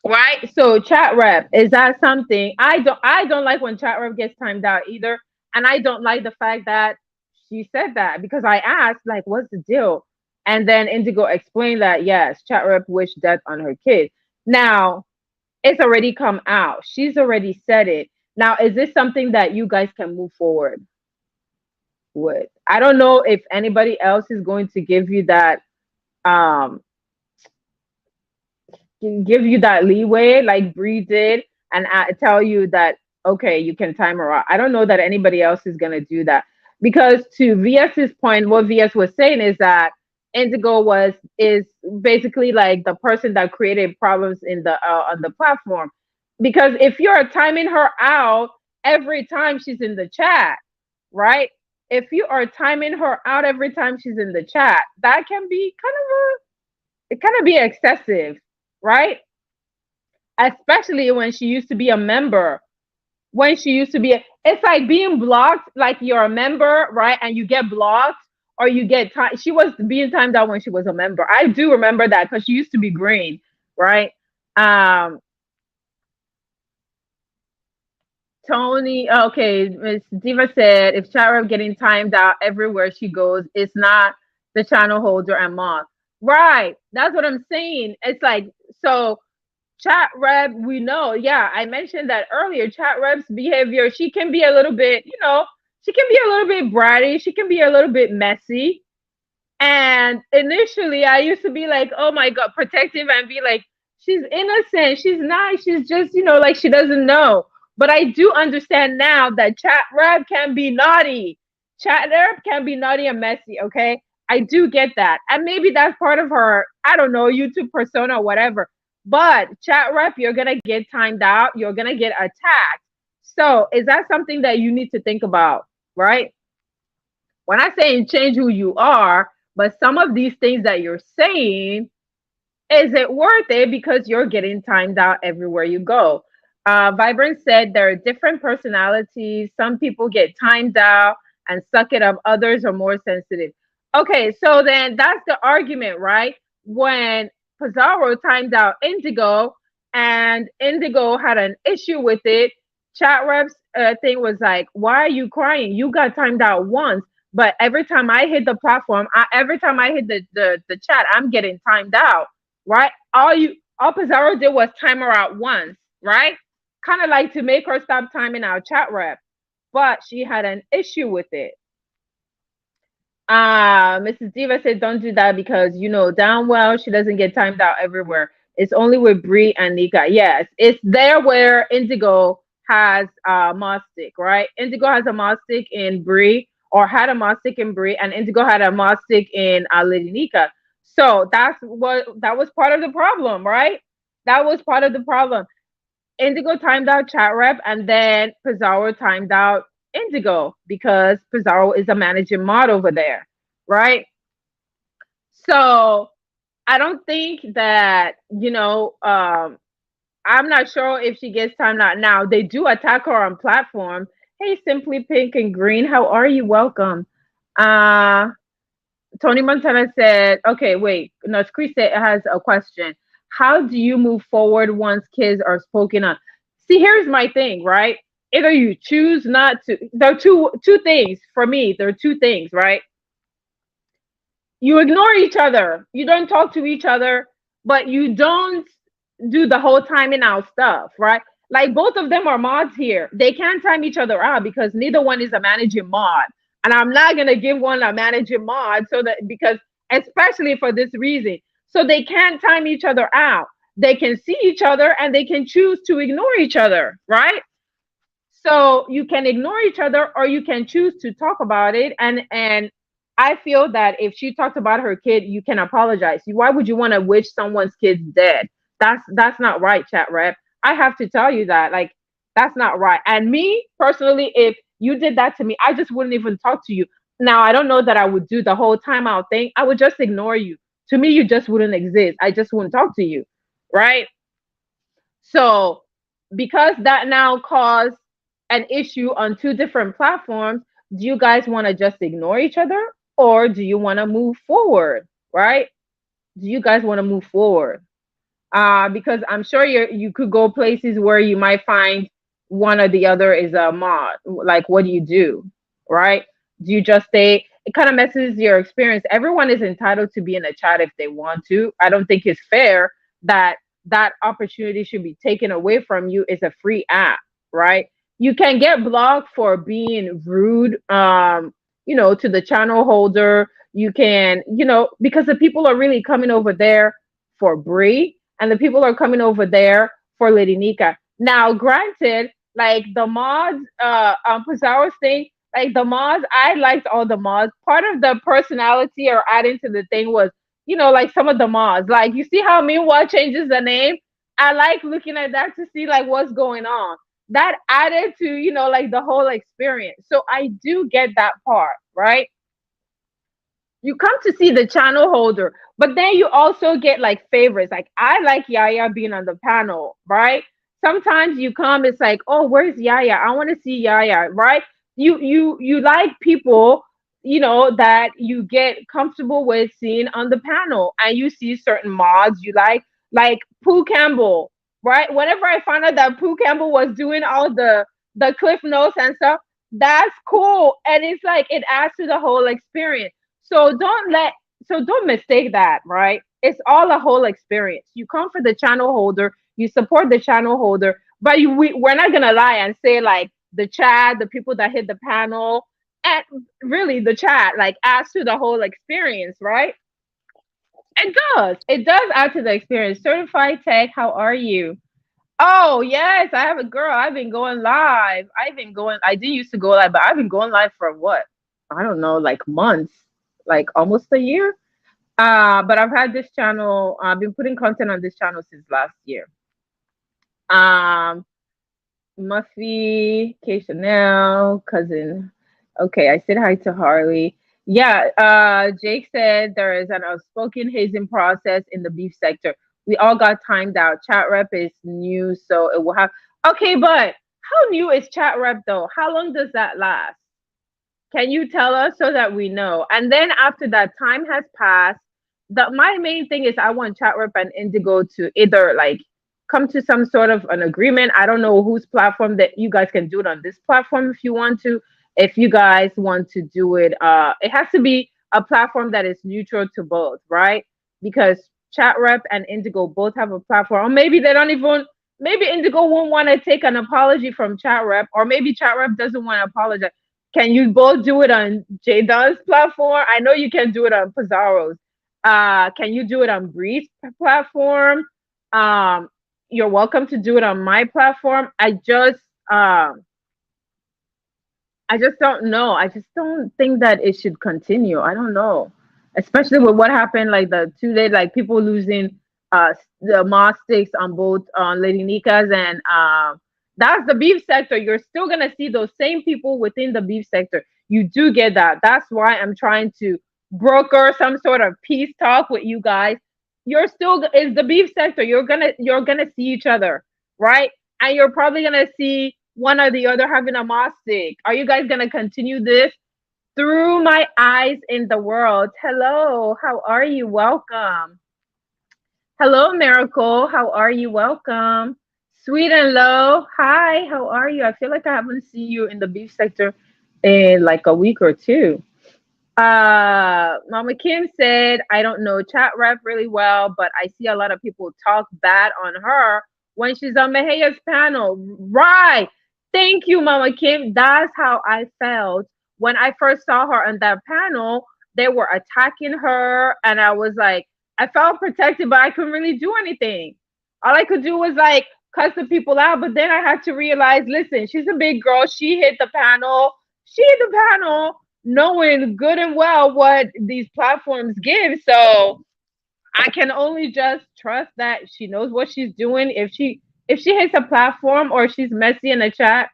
Right. So chat rep, is that something I don't like when chat rep gets timed out either. And I don't like the fact that she said that because I asked, like, what's the deal? And then Indigo explained that yes, chat rep wished death on her kid. Now it's already come out. She's already said it. Now, is this something that you guys can move forward with? I don't know if anybody else is going to give you that leeway like Bree did and tell you that okay, you can time her out. I don't know that anybody else is gonna do that because to VS's point, what VS was saying is that Indigo is basically like the person that created problems in the on the platform. Because if you're timing her out every time she's in the chat, right? If you are timing her out every time she's in the chat, that can be kind of be excessive, right? Especially when she used to be a member. When she used to be, it's like being blocked, like you're a member, right? And you get blocked or you get time. She was being timed out when she was a member. I do remember that because she used to be green, right? Tony, okay, Miss Diva said if Shara getting timed out everywhere she goes, it's not the channel holder and mom. Right. That's what I'm saying. It's like, so chat rep, we know. Yeah, I mentioned that earlier. Chat rep's behavior, she can be a little bit, she can be a little bit bratty. She can be a little bit messy. And initially, I used to be like, oh my God, protective and be like, she's innocent. She's nice. She's just, like she doesn't know. But I do understand now that chat rep can be naughty. Chat rep can be naughty and messy. Okay. I do get that. And maybe that's part of her, I don't know, YouTube persona or whatever. But chat rep, you're going to get timed out. You're going to get attacked. So is that something that you need to think about? Right? When I say change who you are, but some of these things that you're saying, is it worth it because you're getting timed out everywhere you go? Vibrant said there are different personalities. Some people get timed out and suck it up. Others are more sensitive. Okay, so then that's the argument, right? When Pizarro timed out Indigo and Indigo had an issue with it, chat reps thing was like, why are you crying? You got timed out once. But every time I hit the platform, every time I hit the chat, I'm getting timed out, right? All Pizarro did was time her out once, right? Kind of like to make her stop timing out chat rep. But she had an issue with it. Mrs. Diva said, don't do that because damn well she doesn't get timed out everywhere. It's only with Bree and Nika. Yes, it's there where Indigo has mod stick, right? Indigo has a mod stick in Bree, or had a mod stick in Bree, and Indigo had a mod stick in Lady Nika. So that was part of the problem, right? That was part of the problem. Indigo timed out chat rep, and then Pizarro timed out Indigo because Pizarro is a managing mod over there, right? So I don't think that, I'm not sure if she gets timed out now. They do attack her on platform. Hey, Simply Pink and Green, how are you? Welcome. Tony Montana said, okay, wait. No, Chris has a question. How do you move forward once kids are spoken on? See, here's my thing, right? Either you choose not to. There are two things for me. There are two things, right? You ignore each other. You don't talk to each other, but you don't do the whole timing out stuff, right? Like both of them are mods here. They can't time each other out because neither one is a managing mod. And I'm not going to give one a managing mod because especially for this reason. So they can't time each other out. They can see each other and they can choose to ignore each other, right? So you can ignore each other or you can choose to talk about it. And I feel that if she talked about her kid, you can apologize. Why would you want to wish someone's kid's dead? That's not right, chat rep. I have to tell you that, like, that's not right. And me personally, if you did that to me, I just wouldn't even talk to you. Now, I don't know that I would do the whole timeout thing. I would just ignore you. To me, you just wouldn't exist. I just wouldn't talk to you, right? So because that now caused an issue on two different platforms, do you guys want to just ignore each other or do you want to move forward, right? Do you guys want to move forward? Because I'm sure you could go places where you might find one or the other is a mod. Like, what do you do, right? Do you just stay? It kind of messes your experience. Everyone is entitled to be in a chat if they want to. I don't think it's fair that opportunity should be taken away from you. It's a free app, right? You can get blocked for being rude, to the channel holder. You can, because the people are really coming over there for Bree, and the people are coming over there for Lady Nika. Now, granted, like the mods on Pizarro's thing, Like the mods, I liked all the mods. Part of the personality or adding to the thing was, like some of the mods. Like you see how Meanwhile changes the name? I like looking at that to see like what's going on. That added to, like the whole experience. So I do get that part, right? You come to see the channel holder, but then you also get like favorites. Like I like Yaya being on the panel, right? Sometimes you come, it's like, oh, where's Yaya? I want to see Yaya, right? You like people, that you get comfortable with seeing on the panel, and you see certain mods you like Pooh Campbell, right? Whenever I found out that Pooh Campbell was doing all the cliff notes and stuff, that's cool, and it's like it adds to the whole experience. So don't mistake that, right? It's all a whole experience. You come for the channel holder, you support the channel holder, but we're not gonna lie and say like the chat, the people that hit the panel, and really the chat like adds to the whole experience, right? It does. It does add to the experience. Certified Tech, how are you? Oh yes, I have a girl. I've been going live. I did used to go live, but I've been going live for what? I don't know, like months, like almost a year. But I've had this channel, I've been putting content on this channel since last year. Um, Muffy, K Chanel, cousin. Okay, I said hi to Harley. Yeah, Jake said there is an outspoken hazing process in the beef sector. We all got timed out. Chat rep is new, so it will have. Okay, but how new is chat rep though? How long does that last? Can you tell us so that we know? And then after that time has passed, my main thing is I want Chatrep and Indigo to either like come to some sort of an agreement. I don't know whose platform that you guys can do it on this platform if you want to. If you guys want to do it, it has to be a platform that is neutral to both, right? Because Chatrep and Indigo both have a platform, or maybe they don't even. Maybe Indigo won't want to take an apology from Chatrep, or maybe Chatrep doesn't want to apologize. Can you both do it on Jada's platform? I know you can do it on Pizarro's. Can you do it on Bree's platform? Um, you're welcome to do it on my platform. I just don't know. I just don't think that it should continue. I don't know, especially with what happened like the 2 day, like people losing the moss sticks on both Lady Nika's and that's the beef sector. You're still gonna see those same people within the beef sector. You do get that. That's why I'm trying to broker some sort of peace talk with you guys. You're still is the beef sector. You're gonna see each other, right? And you're probably gonna see one or the other having a moss stick. Are you guys gonna continue this? Through my eyes in the world. Hello, how are you? Welcome. Hello, Miracle. How are you? Welcome. Sweet and low. Hi, how are you? I feel like I haven't seen you in the beef sector in like a week or two. Mama Kim said, I don't know chat rep really well, but I see a lot of people talk bad on her when she's on Mejia's panel. Right. Thank you, Mama Kim. That's how I felt when I first saw her on that panel. They were attacking her, and I was like, I felt protected, but I couldn't really do anything. All I could do was like cuss the people out, but then I had to realize, listen, she's a big girl. She hit the panel. She hit the panel knowing good and well what these platforms give. So I can only just trust that she knows what she's doing. If she hits a platform or she's messy in the chat,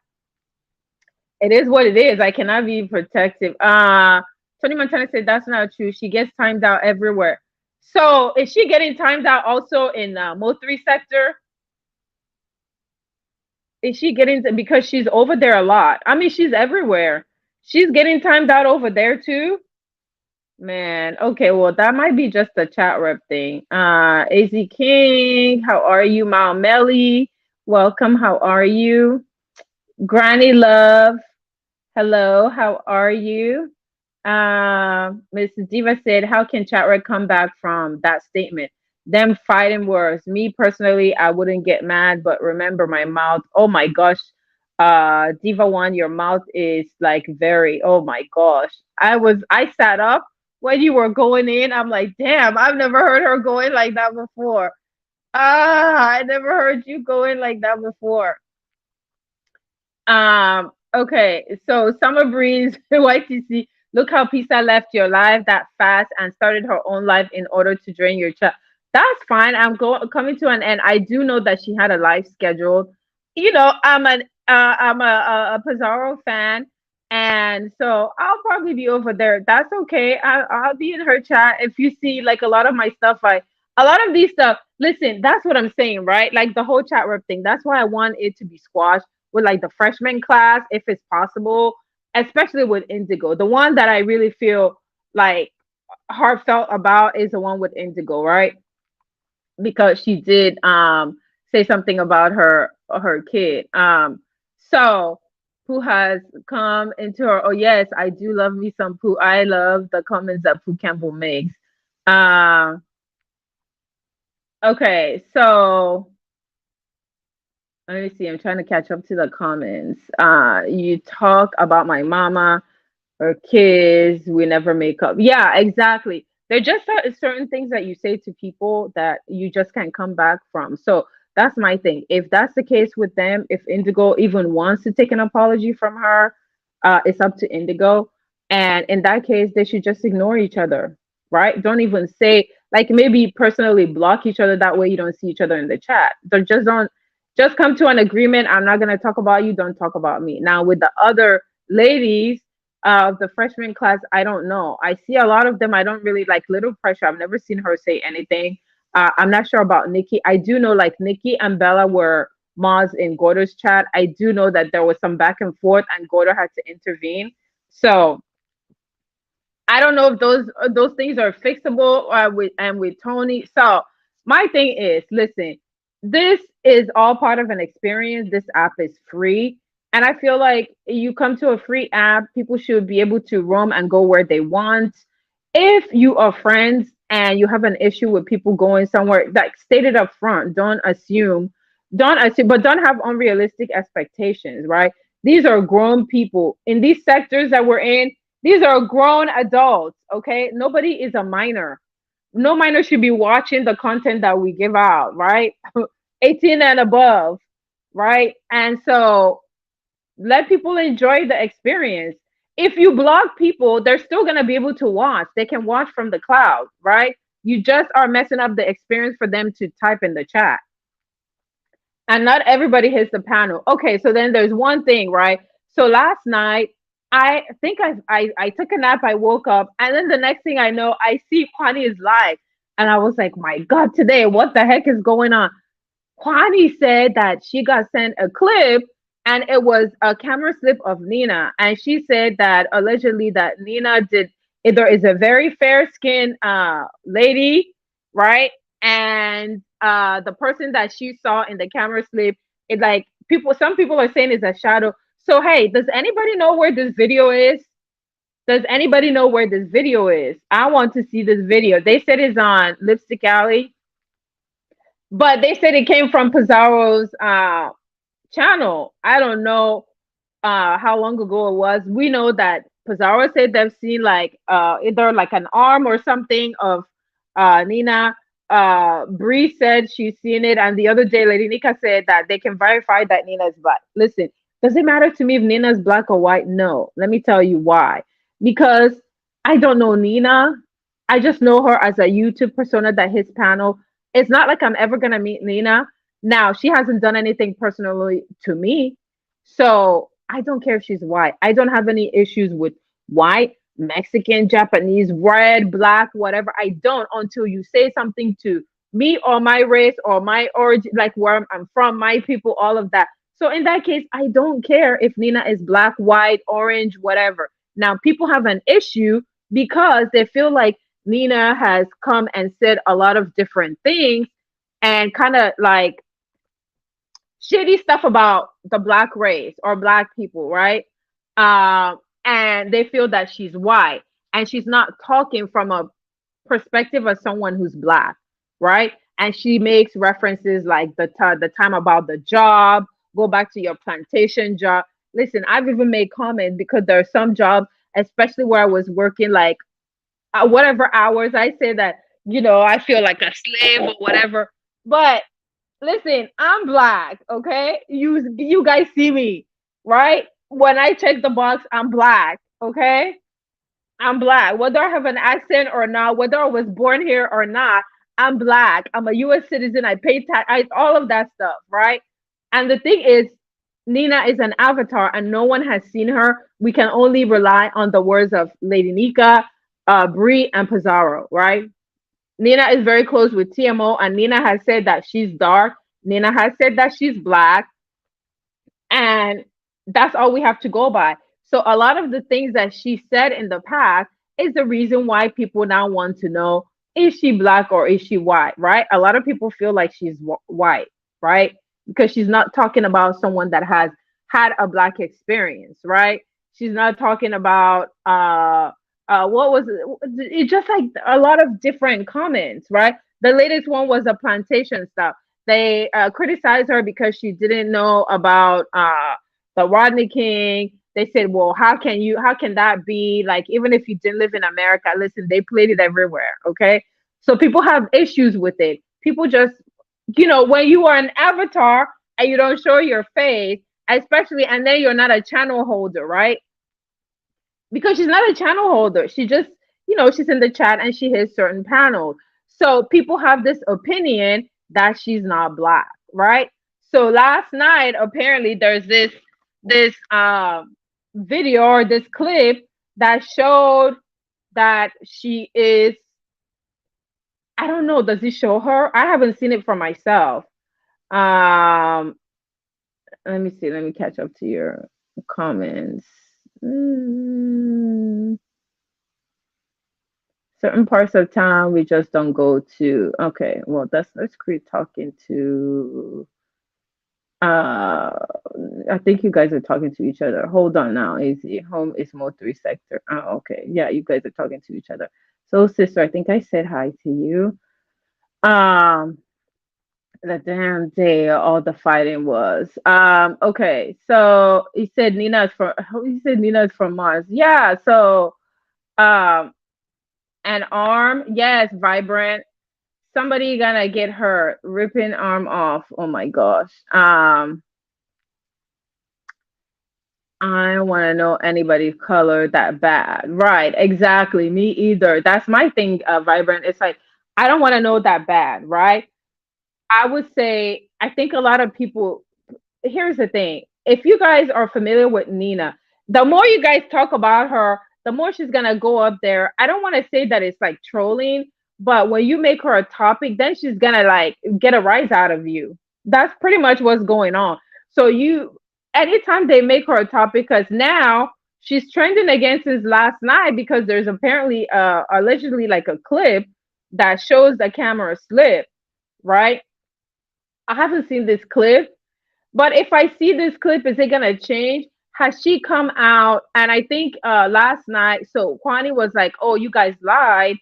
it is what it is. I cannot be protective. Tony Montana said that's not true. She gets timed out everywhere. So is she getting timed out also in Mo3 sector? Is she getting because she's over there a lot? I mean, she's everywhere. She's getting timed out over there too. Man, okay, well that might be just a chat rep thing. AZ King, how are you? Mal Melly, welcome. How are you? Granny Love, hello. How are you? Mrs. Diva said, "How can chat rep come back from that statement? Them fighting words. Me personally, I wouldn't get mad, but remember my mouth. Oh my gosh, Diva One, your mouth is like very. Oh my gosh, I sat up when you were going in. I'm like, damn, I've never heard her going like that before. I never heard you going like that before. Okay, so Summer Breeze YTC, look how Pisa left your life that fast and started her own life in order to drain your child. That's fine. Coming to an end. I do know that she had a life scheduled. I'm a Pizarro fan, and so I'll probably be over there. That's okay. I'll be in her chat. If you see like a lot of my stuff, a lot of these stuff. Listen, that's what I'm saying, right? Like the whole chat rep thing. That's why I want it to be squashed with like the freshman class, if it's possible, especially with Indigo. The one that I really feel like heartfelt about is the one with Indigo, right? Because she did say something about her kid. So Pooh has come into her. Oh yes, I do love me some Pooh. I love the comments that Pooh Campbell makes. Um, okay, so let me see. I'm trying to catch up to the comments. You talk about my mama or kids. We never make up. Yeah, exactly. There just are certain things that you say to people that you just can't come back from. So that's my thing. If that's the case with them, if Indigo even wants to take an apology from her, it's up to Indigo. And in that case, they should just ignore each other, right? Don't even say, like, maybe personally block each other. That way you don't see each other in the chat. Just come to an agreement. I'm not going to talk about you. Don't talk about me. Now, with the other ladies of the freshman class, I don't know. I see a lot of them. I don't really like Little Pressure. I've never seen her say anything. I'm not sure about Nikki. I do know like Nikki and Bella were Maz in Gordo's chat. I do know that there was some back and forth and Gordo had to intervene. So I don't know if those things are fixable with Tony. So my thing is, listen, this is all part of an experience. This app is free. And I feel like you come to a free app, people should be able to roam and go where they want. If you are friends and you have an issue with people going somewhere, like state it up front. Don't assume, but don't have unrealistic expectations, right? These are grown people in these sectors that we're in. These are grown adults, okay? Nobody is a minor. No minor should be watching the content that we give out, right? 18 and above, right? And so let people enjoy the experience. If you block people, they're still going to be able to watch. They can watch from the cloud, right? You just are messing up the experience for them to type in the chat. And not everybody hits the panel. Okay, so then there's one thing, right? So last night, I think I took a nap, I woke up, and then the next thing I know, I see Kwani is live. And I was like, my God, today, what the heck is going on? Kwani said that she got sent a clip and it was a camera slip of Nina. And she said that allegedly that Nina did either is a very fair skinned lady, right? And the person that she saw in the camera slip, it like some people are saying is a shadow. So hey, does anybody know where this video is? Does anybody know where this video is? I want to see this video. They said it's on Lipstick Alley, but they said it came from Pizarro's channel. I don't know how long ago it was. We know that Pizarro said they've seen like either like an arm or something of Nina. Bree said she's seen it, and the other day Lady Nika said that they can verify that Nina is black. Listen, does it matter to me if Nina's black or white? No. Let me tell you why. Because I don't know Nina. I just know her as a YouTube persona that hits panel. It's not like I'm ever gonna meet Nina. Now she hasn't done anything personally to me, so I don't care if she's white. I don't have any issues with white, Mexican, Japanese, red, black, whatever. I don't until you say something to me or my race or my origin, like where I'm from, my people, all of that. So in that case, I don't care if Nina is black, white, orange, whatever. Now people have an issue because they feel like Nina has come and said a lot of different things and kind of like shitty stuff about the black race or black people, right? And they feel that she's white and she's not talking from a perspective of someone who's black, right? And she makes references like the time about the job, go back to your plantation job. Listen, I've even made comments because there are some jobs, especially where I was working like whatever hours. I say that I feel like a slave or whatever, but listen, I'm black, okay? You guys see me, right? when I check the box, I'm black. Okay, I'm black. Whether I have an accent or not, whether I was born here or not, I'm black. I'm a U.S. citizen. I pay tax. All of that stuff, right? And the thing is, Nina is an avatar, and no one has seen her. We can only rely on the words of Lady Nika, Bree, and Pizarro, right? Nina is very close with TMO, and Nina has said that she's dark. Nina has said that she's black, and that's all we have to go by. So a lot of the things that she said in the past is the reason why people now want to know, is she black or is she white, right? A lot of people feel like she's white, right? Because she's not talking about someone that has had a black experience, right? She's not talking about what was it, just like a lot of different comments, right? The latest one was the plantation stuff. They criticized her because she didn't know about the Rodney King. They said, well, how can that be? Like, even if you didn't live in America, listen, they played it everywhere. Okay. So people have issues with it. People just, when you are an avatar and you don't show your face, especially, and then you're not a channel holder, right? Because she's not a channel holder. She just, she's in the chat and she hits certain panels. So people have this opinion that she's not black, right? So last night, apparently, there's this video or this clip that showed that she is. I don't know. Does it show her? I haven't seen it for myself. Let me see. Let me catch up to your comments. Certain parts of town we just don't go to. Okay, well, let's keep talking to. I think you guys are talking to each other. Hold on now, Easy. Home is more three sector. Oh, okay. Yeah, you guys are talking to each other. So, sister, I think I said hi to you. Um, the damn day all the fighting was. Okay, so he said Nina is from Mars. Yeah, so um an arm, yes, vibrant. Somebody gonna get hurt, ripping arm off. Oh my gosh. I don't want to know anybody's color that bad. Right, exactly. Me either. That's my thing, Vibrant. It's like, I don't want to know that bad, right? I would say, I think a lot of people, here's the thing. If you guys are familiar with Nina, the more you guys talk about her, the more she's going to go up there. I don't want to say that it's like trolling, but when you make her a topic, then she's going to like get a rise out of you. That's pretty much what's going on. So anytime they make her a topic, because now she's trending again since last night, because there's apparently allegedly like a clip that shows the camera slip, right? I haven't seen this clip, but if I see this clip, is it gonna change? Has she come out? And I think last night, so Kwani was like, "Oh, you guys lied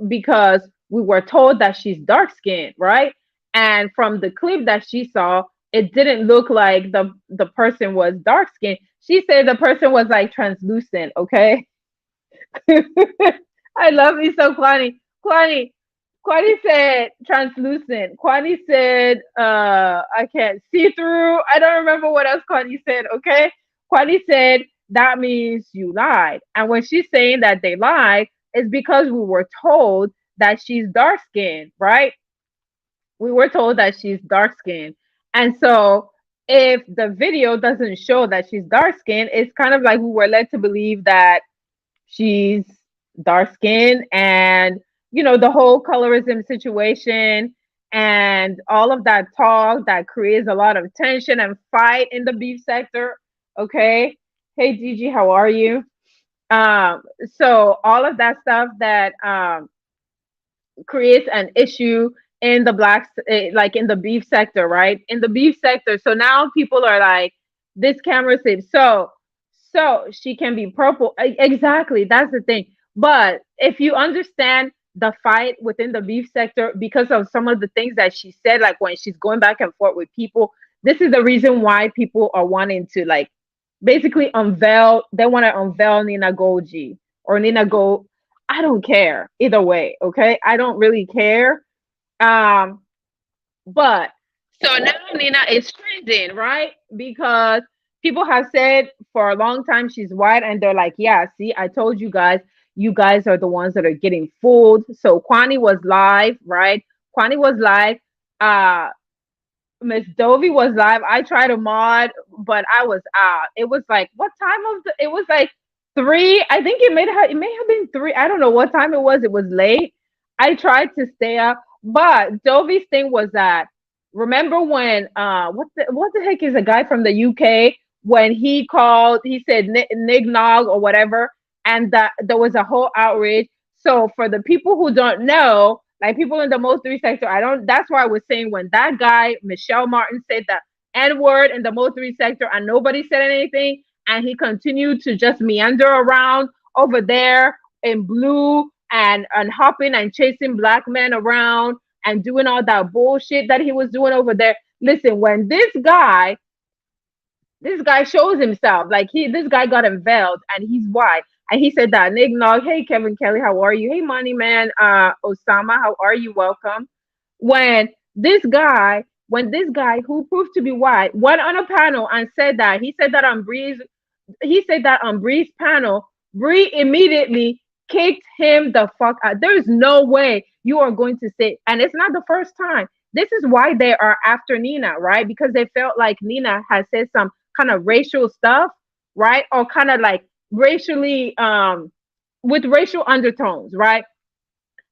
because we were told that she's dark skinned, right?" And from the clip that she saw, it didn't look like the person was dark skinned. She said the person was like translucent. Okay, I love me so Kwani. Kwani, Kwani said translucent. Kwani said I can't see through. I don't remember what else Kwani said, okay? Kwani said that means you lied. And when she's saying that they lied, it's because we were told that she's dark skinned, right? We were told that she's dark skinned. And so if the video doesn't show that she's dark skinned, it's kind of like we were led to believe that she's dark skinned, and the whole colorism situation and all of that talk that creates a lot of tension and fight in the beef sector. Okay, hey Gigi, how are you? So all of that stuff that creates an issue in the like in the beef sector, right? In the beef sector. So now people are like, this camera says so she can be purple. Exactly. That's the thing. But if you understand the fight within the beef sector because of some of the things that she said, like when she's going back and forth with people, this is the reason why people are wanting to like basically they want to unveil Nina Goji or Nina Go. I don't care either way. Okay. I don't really care. But so now Nina is trending, right? Because People have said for a long time she's white, and they're like, yeah, see, I told you guys are the ones that are getting fooled. So Kwani was live, right? Kwani was live. Uh, Miss Dovey was live. I tried to mod, but I was out. It was like what time of the? It was like 3. I think it may have been 3. I don't know what time it was. It was late. I tried to stay up, but Dovey's thing was that remember when what the heck is a guy from the UK when he called, he said nig nog or whatever, and that there was a whole outrage. So for the people who don't know, like people in the Mo 3 sector, I don't. That's why I was saying when that guy Michelle Martin said the N word in the Mo 3 sector and nobody said anything, and he continued to just meander around over there in blue and hopping and chasing black men around and doing all that bullshit that he was doing over there. Listen, when this guy shows himself. Like this guy got unveiled and he's white. And he said that Nick Nog, hey Kevin Kelly, how are you? Hey Money Man, Osama, how are you? Welcome. When this guy who proved to be white went on a panel and said that, he said that on Bree's panel, Bree immediately kicked him the fuck out. There's no way you are going to say, and it's not the first time. This is why they are after Nina, right? Because they felt like Nina has said some kind of racial stuff, right? Or kind of like racially with racial undertones, right?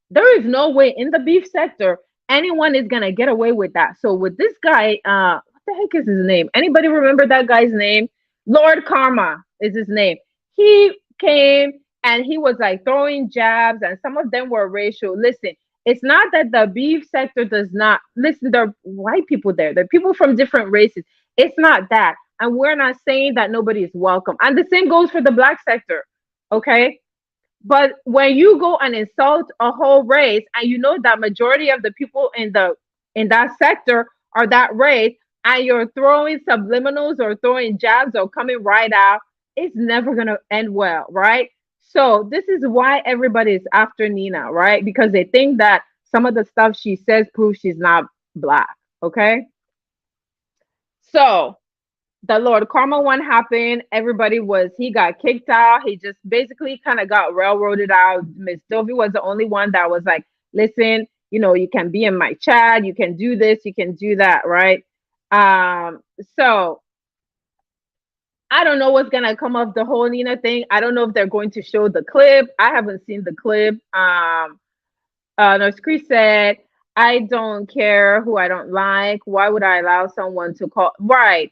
There is no way in the beef sector anyone is gonna get away with that. So with this guy, what the heck is his name? Anybody remember that guy's name? Lord Karma is his name. He came and he was like throwing jabs, and some of them were racial. Listen, it's not that the beef sector does not listen. There are white people there. There are people from different races. It's not that, and we're not saying that nobody is welcome. And the same goes for the black sector. Okay, but when you go and insult a whole race, and you know that majority of the people in that sector are that race, and you're throwing subliminals or throwing jabs or coming right out, it's never gonna end well, right? So this is why everybody is after Nina, right? Because they think that some of the stuff she says proves she's not black. Okay. So the Lord Karma one happened. He got kicked out. He just basically kind of got railroaded out. Miss Dovey was the only one that was like, listen, you can be in my chat, you can do this, you can do that, right? So I don't know what's gonna come of the whole Nina thing. I don't know if they're going to show the clip. I haven't seen the clip. Nurse Chris said, I don't care who I don't like. Why would I allow someone to call? Right,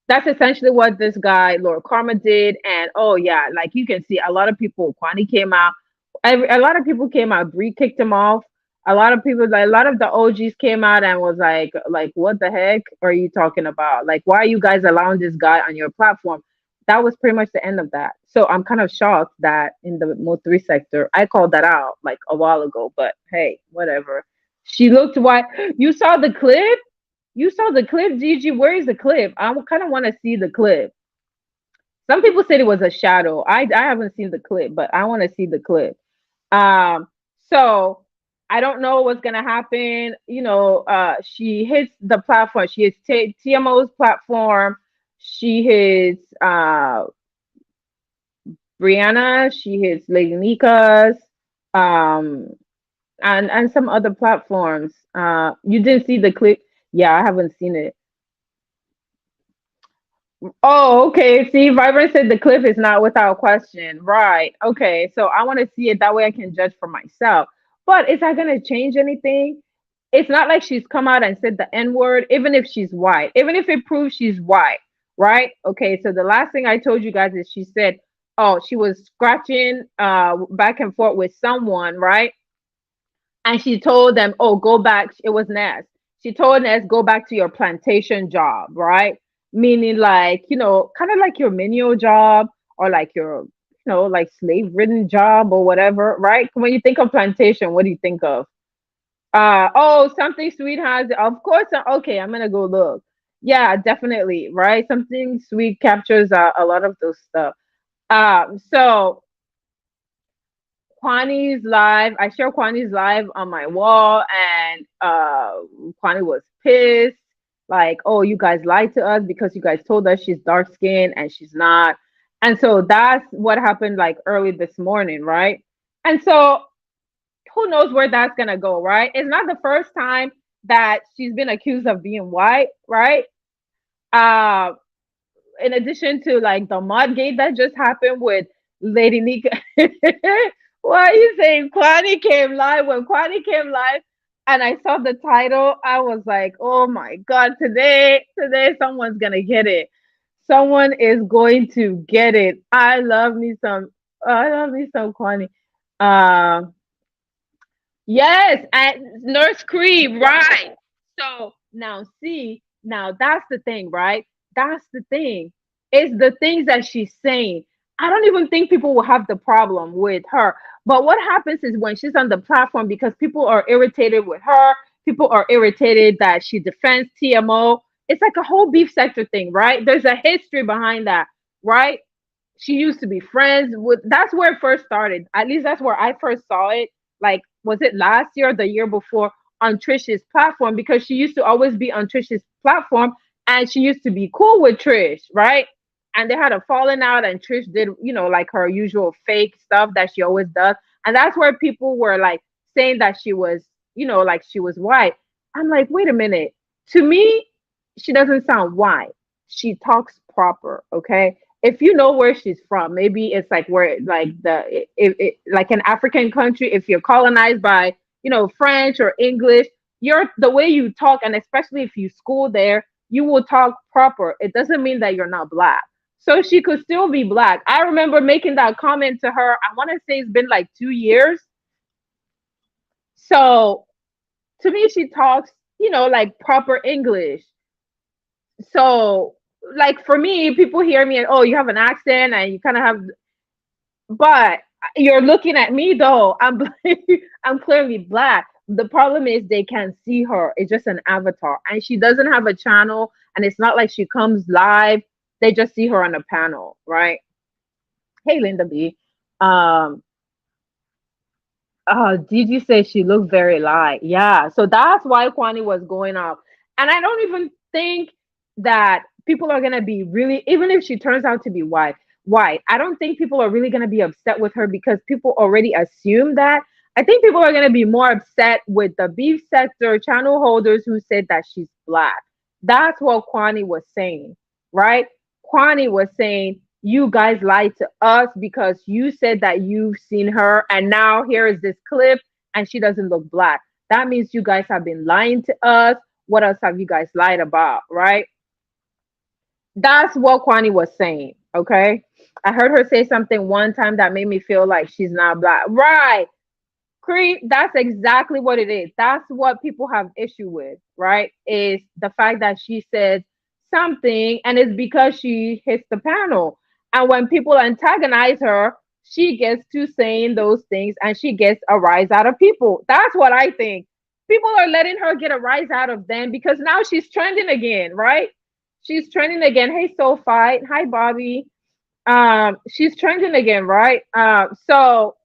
that's essentially what this guy Lord Karma did. And oh yeah, like you can see a lot of people, Kwani came out, a lot of people came out, Bree kicked him off. A lot of people, like a lot of the OGs came out and was like what the heck are you talking about? Like, why are you guys allowing this guy on your platform? That was pretty much the end of that. So I'm kind of shocked that in the Mo 3 sector, I called that out like a while ago, but hey, whatever. She looked white. You saw the clip? You saw the clip, Gigi? Where is the clip? I kind of want to see the clip. Some people said it was a shadow. I haven't seen the clip, but I want to see the clip. So I don't know what's gonna happen. She hits the platform. She hits TMO's platform. She hits Brianna. She hits Lady Nika's, and some other platforms. You didn't see the clip? Yeah, I haven't seen it. Oh, okay. See, Vibrant said the clip is not without question. Right. Okay. So I want to see it that way I can judge for myself. But is that going to change anything? It's not like she's come out and said the N word, even if she's white, even if it proves she's white. Right. Okay. So the last thing I told you guys is she said, oh, she was scratching back and forth with someone. Right. And she told them, oh, go back. It was Ness. She told Ness, go back to your plantation job, right? Meaning like, kind of like your menial job or like your, like slave ridden job or whatever, right? When you think of plantation, what do you think of? Oh, something sweet has, of course. Okay, I'm gonna go look. Yeah, definitely, right? Something sweet captures a lot of those stuff. So Kwani's live. I share Kwani's live on my wall, and Kwani was pissed. like, oh, you guys lied to us because you guys told us she's dark skinned and she's not. And so that's what happened like early this morning, right? And so who knows where that's gonna go, right? It's not the first time that she's been accused of being white, right? Uh, in addition to like the Modgate that just happened with Lady Nika. Why are you saying Kwani came live? When Kwani came live and I saw the title, I was like, oh my God, today someone's gonna get it. Someone is going to get it. I love me some Kwani. Um Yes, and Nurse Creed, right. So now see, now that's the thing, right? That's the thing. It's the things that she's saying. I don't even think people will have the problem with her. But what happens is when she's on the platform, because people are irritated with her, people are irritated that she defends TMO. It's like a whole beef sector thing, right? There's a history behind that, right? She used to be friends with, that's where it first started. At least that's where I first saw it. Like, was it last year or the year before on Trish's platform? Because she used to always be on Trish's platform and she used to be cool with Trish, right? And they had a falling out and Trish did, like her usual fake stuff that she always does. And that's where people were like saying that she was, like she was white. I'm like, wait a minute. To me, she doesn't sound white. She talks proper, okay? If you know where she's from, maybe it's like where like like an African country, if you're colonized by, French or English, you're the way you talk, and especially if you school there, you will talk proper. It doesn't mean that you're not black. So she could still be black. I remember making that comment to her. I want to say it's been like 2 years. So to me, she talks, like proper English. So like for me, people hear me and, oh, you have an accent and you kind of have, but you're looking at me though. I'm clearly black. The problem is they can't see her. It's just an avatar, and she doesn't have a channel, and it's not like she comes live. They just see her on a panel, right? Hey, Linda B. Um, did you say she looked very light? Yeah. So that's why Kwani was going off. And I don't even think that people are gonna be really, even if she turns out to be white, I don't think people are really gonna be upset with her because people already assume that. I think people are gonna be more upset with the beef sector channel holders who said that she's black. That's what Kwani was saying, right? Kwani was saying you guys lied to us because you said that you've seen her, and now here is this clip and she doesn't look black. That means you guys have been lying to us. What else have you guys lied about, right? That's what Kwani was saying, okay? I heard her say something one time that made me feel like she's not black. Right. Creed, that's exactly what it is. That's what people have issue with, right? Is the fact that she says something and it's because she hits the panel. And when people antagonize her, she gets to saying those things and she gets a rise out of people. That's what I think. People are letting her get a rise out of them because now she's trending again, right? She's trending again. Hey, Soul Fight. Hi, Bobby. She's trending again, right? So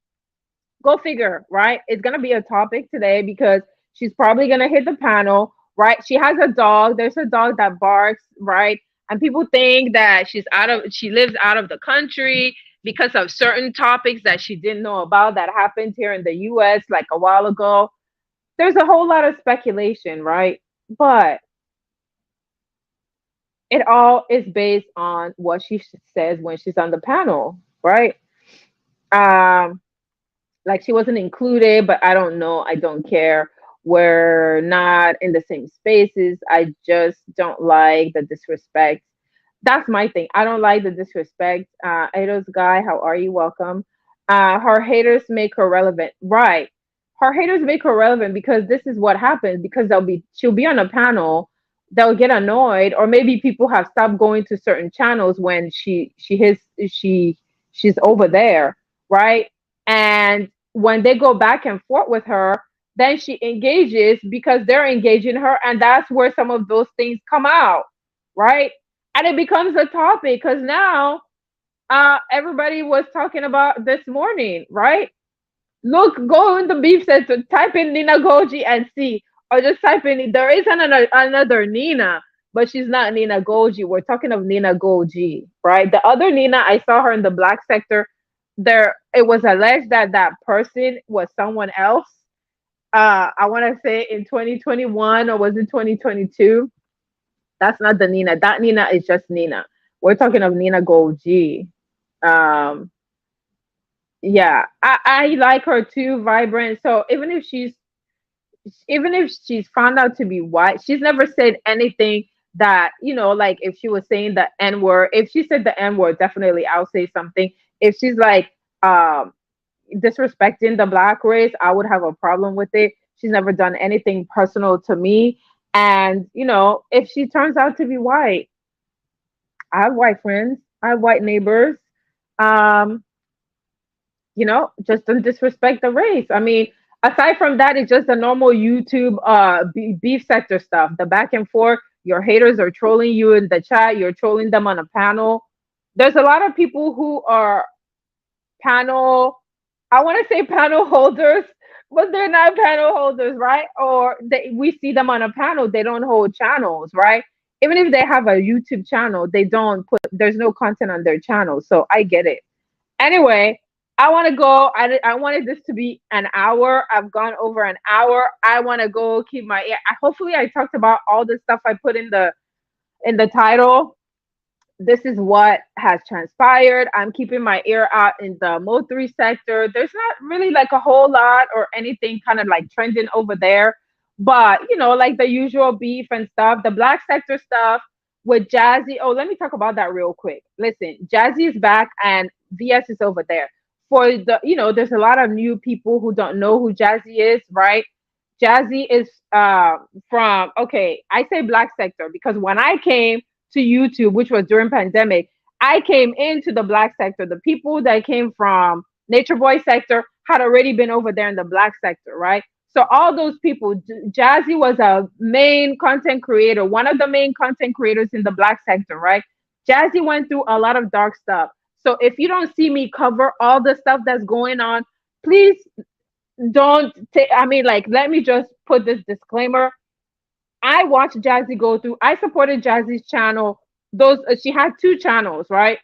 go figure, right? It's gonna be a topic today because she's probably gonna hit the panel, right? She has a dog. There's a dog that barks, right? And people think that she lives out of the country because of certain topics that she didn't know about that happened here in the US like a while ago. There's a whole lot of speculation, right? But it all is based on what she says when she's on the panel, right? Um, like she wasn't included, but I don't know. I don't care. We're not in the same spaces. I just don't like the disrespect. That's my thing. I don't like the disrespect. Ado's guy, how are you? Welcome. Her haters make her relevant. Right. Her haters make her relevant because this is what happens because she'll be on a panel, they'll get annoyed, or maybe people have stopped going to certain channels when she's over there, right? And when they go back and forth with her, then she engages because they're engaging her, and that's where some of those things come out, right? And it becomes a topic because now everybody was talking about this morning, right? Look, go in the beef center, type in Nina Goji and see, or just type in there is another Nina. but she's not Nina Goji. We're talking of Nina Goji, right? The other Nina, I saw her in the black sector. There, it was alleged that that person was someone else. I want to say in 2021 or was it 2022? That's not the Nina. That Nina is just Nina. We're talking of Nina Goji. Um, yeah, I like her too, vibrant. So even if she's found out to be white, she's never said anything that, like if she was saying the N word, if she said the N word, definitely I'll say something. If she's like disrespecting the black race, I would have a problem with it. She's never done anything personal to me. And, if she turns out to be white, I have white friends, I have white neighbors. Um, just don't disrespect the race. I mean, aside from that, it's just the normal YouTube beef sector stuff. The back and forth. Your haters are trolling you in the chat. You're trolling them on a panel. There's a lot of people who are panel. I want to say panel holders, but they're not panel holders, right? Or we see them on a panel. They don't hold channels, right? Even if they have a YouTube channel, they don't put. There's no content on their channel. So I get it. Anyway, I want to go. I wanted this to be an hour. I've gone over an hour. I want to go keep my ear. Hopefully, I talked about all the stuff I put in the title. This is what has transpired. I'm keeping my ear out in the Mo3 sector. There's not really like a whole lot or anything kind of like trending over there. But, like the usual beef and stuff, the black sector stuff with Jazzy. Oh, let me talk about that real quick. Listen, Jazzy is back and VS is over there. For there's a lot of new people who don't know who Jazzy is, right? Jazzy is from, okay, I say black sector because when I came to YouTube, which was during pandemic, I came into the black sector. The people that came from Nature Boy sector had already been over there in the black sector, right? So all those people, Jazzy was a main content creator, one of the main content creators in the black sector, right? Jazzy went through a lot of dark stuff. So if you don't see me cover all the stuff that's going on, please don't take. I mean, like, let me just put this disclaimer. I watched Jazzy go through. I supported Jazzy's channel. Those she had two channels, right?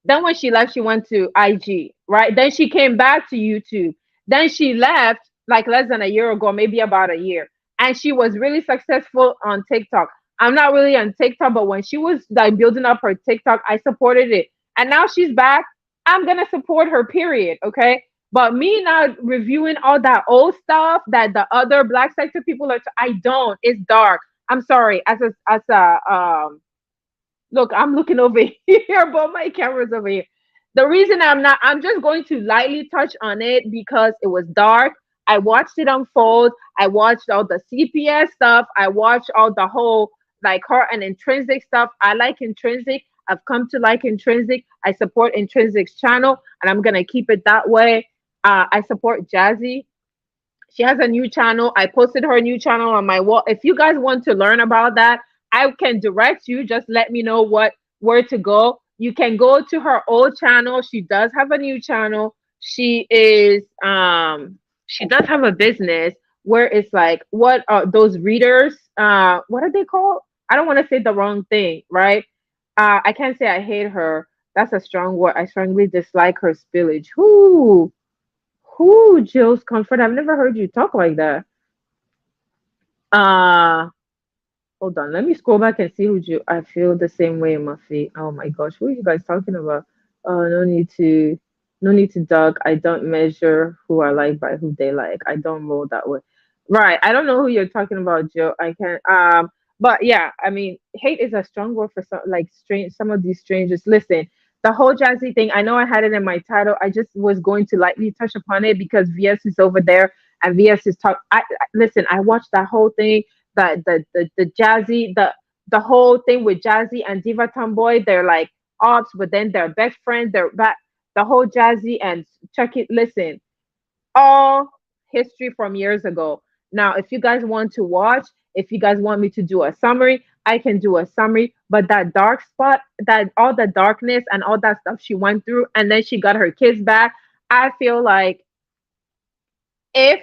Then when she left, she went to IG, right? Then she came back to YouTube. Then she left like less than a year ago, maybe about a year, and she was really successful on TikTok. I'm not really on TikTok, but when she was like building up her TikTok, I supported it, and now she's back. I'm gonna support her. Period. Okay. But me not reviewing all that old stuff that the other black sector people are, I don't. It's dark. I'm sorry. As a look, I'm looking over here, but my camera's over here. The reason I'm not, I'm just going to lightly touch on it because it was dark. I watched it unfold. I watched all the CPS stuff. I watched all the whole like her and intrinsic stuff. I like intrinsic. I've come to like intrinsic. I support intrinsic's channel, and I'm gonna keep it that way. I support Jazzy. She has a new channel. I posted her new channel on my wall. If you guys want to learn about that, I can direct you. Just let me know where to go. You can go to her old channel. She does have a new channel. She does have a business where it's like, what are those readers? What are they called? I don't want to say the wrong thing, right? I can't say I hate her. That's a strong word. I strongly dislike her spillage. Who, Jill's comfort? I've never heard you talk like that. Uh Hold on. Let me scroll back and see who you. I feel the same way in my feet. Oh my gosh, who are you guys talking about? No need to dog. I don't measure who I like by who they like. I don't roll that way. Right. I don't know who you're talking about, Joe. I can't. But yeah, I mean, hate is a strong word for some like strange. Some of these strangers. Listen, the whole Jazzy thing. I know I had it in my title. I just was going to lightly touch upon it because VS is over there and VS is talk. Listen. I watched that whole thing, the Jazzy, the whole thing with Jazzy and Diva Tomboy. They're like ops, but then they're best friends. They're back. The whole Jazzy and Chucky. Listen, all history from years ago. Now, if you guys want to watch, if you guys want me to do a summary, I can do a summary. But that dark spot, that all the darkness and all that stuff she went through, and then she got her kids back. I feel like if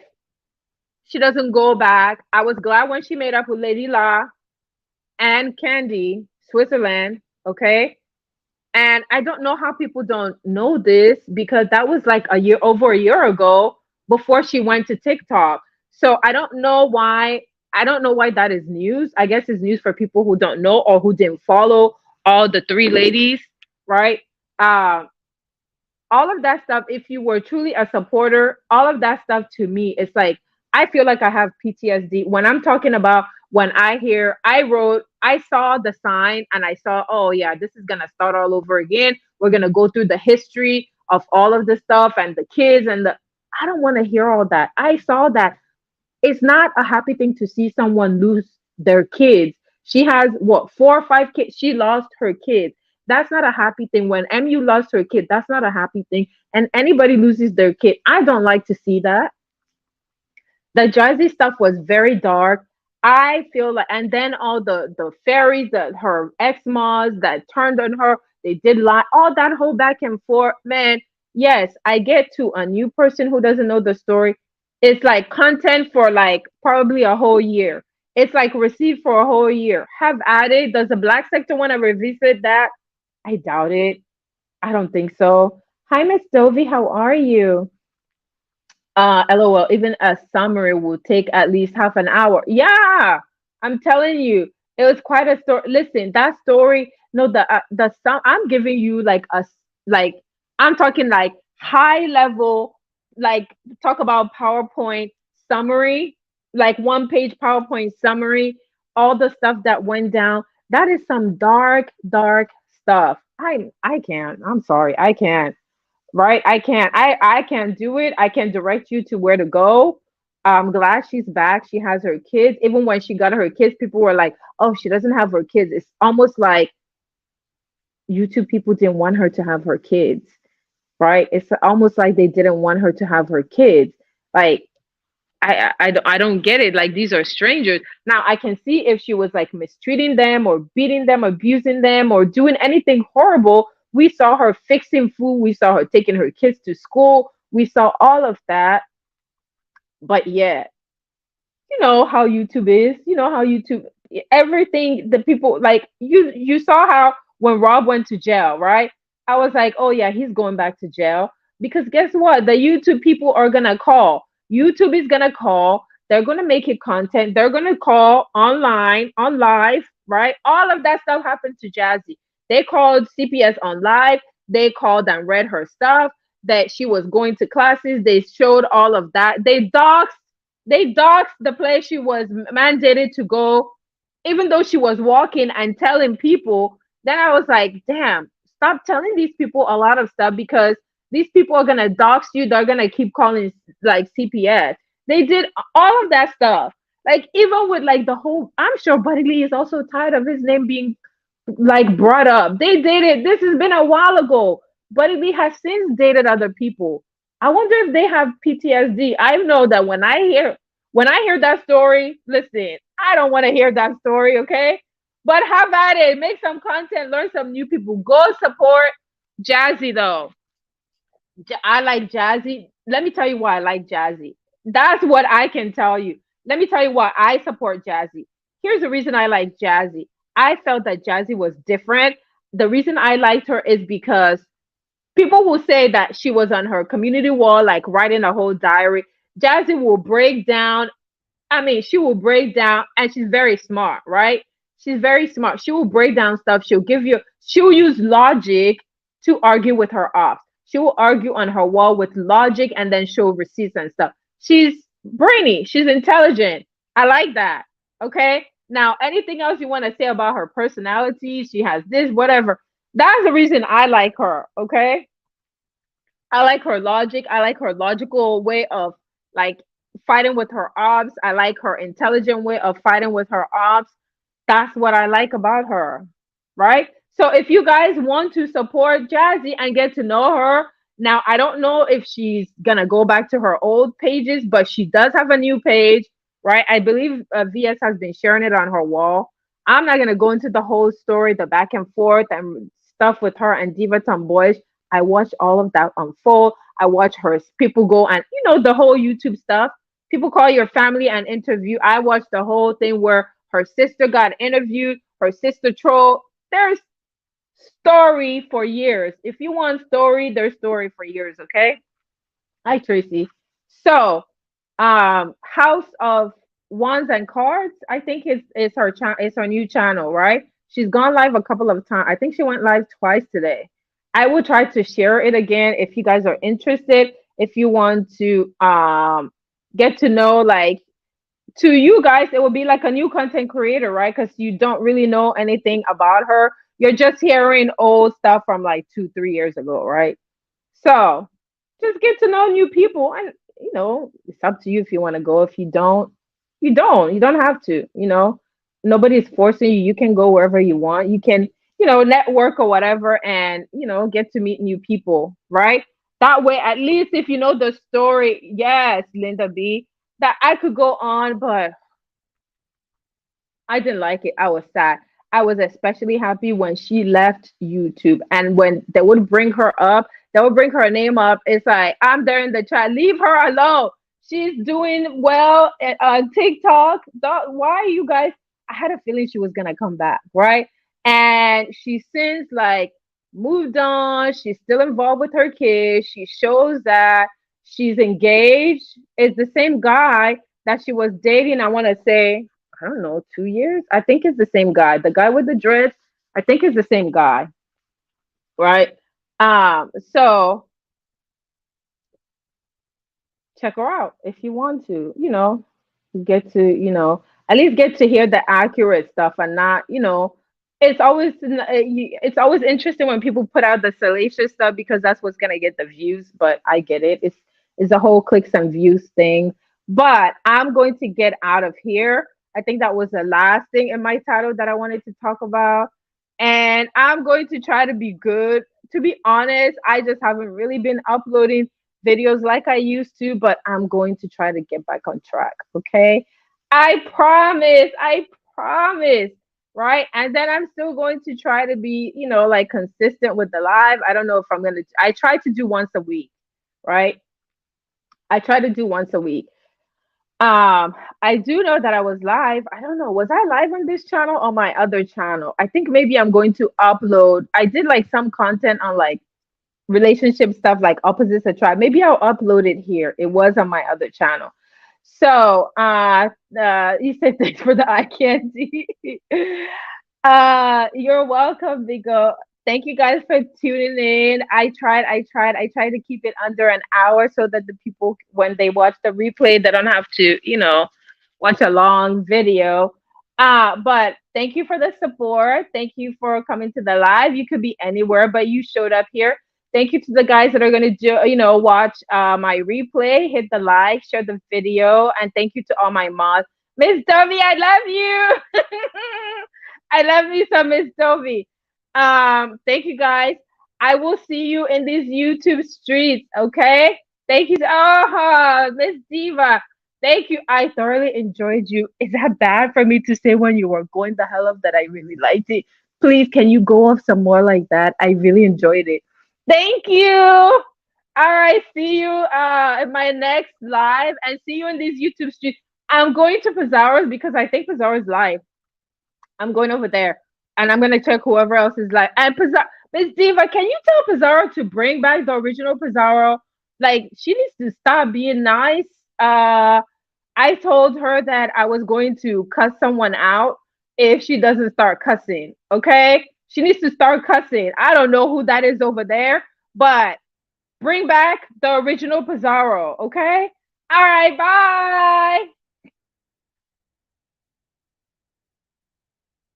she doesn't go back, I was glad when she made up with Lady La. and Candy, Switzerland. Okay. And I don't know how people don't know this because that was like over a year ago before she went to TikTok. So I don't know why. I don't know why that is news. I guess it's news for people who don't know or who didn't follow all the three ladies, right? Um, all of that stuff, if you were truly a supporter, all of that stuff to me, it's like I feel like I have PTSD when I'm talking about when I hear I saw the sign and I saw, oh yeah, this is gonna start all over again. We're gonna go through the history of all of the stuff and the kids and the I don't want to hear all that. I saw that it's not a happy thing to see someone lose their kids. She has what, 4 or 5 kids? She lost her kids. That's not a happy thing. When MU lost her kid, that's not a happy thing. And anybody loses their kid, I don't like to see that. The Jazzy stuff was very dark. I feel like, and then all the fairies that her ex-mas that turned on her, they did lie, all that whole back and forth, man. Yes, I get to a new person who doesn't know the story. It's like content for like probably a whole year. It's like received for a whole year. Have at it. Does the black sector want to revisit that? I doubt it. I don't think so. Hi, Miss Dovey. How are you? LOL, even a summary will take at least half an hour. Yeah, I'm telling you, it was quite a story. Listen, that story, no, the sum, I'm giving you like like, I'm talking like high level, like talk about PowerPoint summary, like 1 page PowerPoint summary, all the stuff that went down. That is some dark, dark stuff. I can't. I'm sorry, I can't. Right? I can't do it. I can direct you to where to go. I'm glad she's back. She has her kids. Even when she got her kids, people were like, "Oh, she doesn't have her kids." It's almost like YouTube people didn't want her to have her kids, right? It's almost like they didn't want her to have her kids. Like I don't get it. Like these are strangers. Now I can see if she was like mistreating them or beating them, abusing them, or doing anything horrible. We saw her fixing food. We saw her taking her kids to school. We saw all of that. But yeah, you know how YouTube is. You know how YouTube everything the people like you saw how when Rob went to jail, right? I was like, "Oh yeah, he's going back to jail." Because guess what? The YouTube people are going to call. YouTube is going to call. They're going to make it content. They're going to call online, on live, right? All of that stuff happened to Jazzy. They called CPS on live. They called and read her stuff that she was going to classes. They showed all of that. They doxed the place she was mandated to go, even though she was walking and telling people. Then I was like, damn, stop telling these people a lot of stuff because these people are gonna dox you. They're gonna keep calling like CPS. They did all of that stuff. Like even with like the whole, I'm sure Buddy Lee is also tired of his name being like brought up. They did it. This has been a while ago. Buddy Lee has since dated other people. I wonder if they have PTSD. I know that when I hear that story, listen, I don't want to hear that story, okay? But have at it. Make some content, learn some new people. Go support Jazzy though. I like Jazzy. Let me tell you why I like Jazzy. That's what I can tell you. Let me tell you why I support Jazzy. Here's the reason I like Jazzy. I felt that Jazzy was different. The reason I liked her is because people will say that she was on her community wall, like writing a whole diary. Jazzy will break down. I mean, she will break down, and she's very smart, right? She's very smart. She will break down stuff. She'll use logic to argue with her ops. She will argue on her wall with logic and then show receipts and stuff. She's brainy. She's intelligent. I like that. Okay. Now, anything else you want to say about her personality? She has this, whatever. That's the reason I like her. Okay. I like her logic. I like her logical way of like fighting with her ops. I like her intelligent way of fighting with her ops. That's what I like about her. Right? So if you guys want to support Jazzy and get to know her, now I don't know if she's gonna go back to her old pages, but she does have a new page, right? I believe VS has been sharing it on her wall. I'm not gonna go into the whole story, the back and forth and stuff with her and Diva Tomboyish. I watched all of that unfold. I watch her people go and the whole YouTube stuff. People call your family and interview. I watched the whole thing where her sister got interviewed, her sister troll. There's story for years. If you want story, there's story for years, okay? Hi Tracy. So, House of Wands and Cards, I think is her it's her new channel, right? She's gone live a couple of times. I think she went live twice today. I will try to share it again if you guys are interested. If you want to get to know, like, to you guys, it will be like a new content creator, right? Because you don't really know anything about her. You're just hearing old stuff from like 2, 3 years ago, right? So just get to know new people, and it's up to you if you want to go. If you don't, you don't. You don't have to. Nobody's forcing you. You can go wherever you want. You can, network or whatever, and get to meet new people, right? That way, at least if you know the story, yes, Linda B, that I could go on, but I didn't like it. I was sad. I was especially happy when she left YouTube. And when they would bring her up, they would bring her name up. It's like, I'm there in the chat. Leave her alone. She's doing well on TikTok. Why you guys? I had a feeling she was going to come back, right? And she since like moved on. She's still involved with her kids. She shows that she's engaged. It's the same guy that she was dating. I want to say, I don't know, 2 years. I think it's the same guy. The guy with the dreads, I think it's the same guy, right? So check her out if you want to, get to, at least get to hear the accurate stuff and not, it's always interesting when people put out the salacious stuff because that's what's gonna get the views. But I get it. It's a whole clicks and views thing. But I'm going to get out of here. I think that was the last thing in my title that I wanted to talk about. And I'm going to try to be good. To be honest, I just haven't really been uploading videos like I used to, but I'm going to try to get back on track. Okay. I promise. I promise. Right. And then I'm still going to try to be, like consistent with the live. I don't know if I try to do once a week. Right. I try to do once a week. I do know that I was live. I don't know. Was I live on this channel or my other channel? I think maybe I'm going to upload. I did like some content on like relationship stuff, like opposites attract. Maybe I'll upload it here. It was on my other channel. So, you said thanks for the eye candy. You're welcome, Vigo. Thank you guys for tuning in. I tried to keep it under an hour so that the people, when they watch the replay, they don't have to, watch a long video. But thank you for the support. Thank you for coming to the live. You could be anywhere, but you showed up here. Thank you to the guys that are going to do, watch my replay. Hit the like, share the video, and thank you to all my mods. Miss Dovey, I love you. I love you so, Miss Dovey. Thank you guys. I will see you in these YouTube streets, okay? Thank you. Oh, Miss Diva. Thank you. I thoroughly enjoyed you. Is that bad for me to say when you were going the hell of that I really liked it? Please, can you go off some more like that? I really enjoyed it. Thank you. All right. See you in my next live and see you in these YouTube streets. I'm going to Pizarro's because I think Pizarro's live. I'm going over there. And I'm gonna check whoever else is like. And Miss Diva, can you tell Pizarro to bring back the original Pizarro? Like, she needs to stop being nice. I told her that I was going to cuss someone out if she doesn't start cussing. Okay, she needs to start cussing. I don't know who that is over there, but bring back the original Pizarro. Okay. All right. Bye.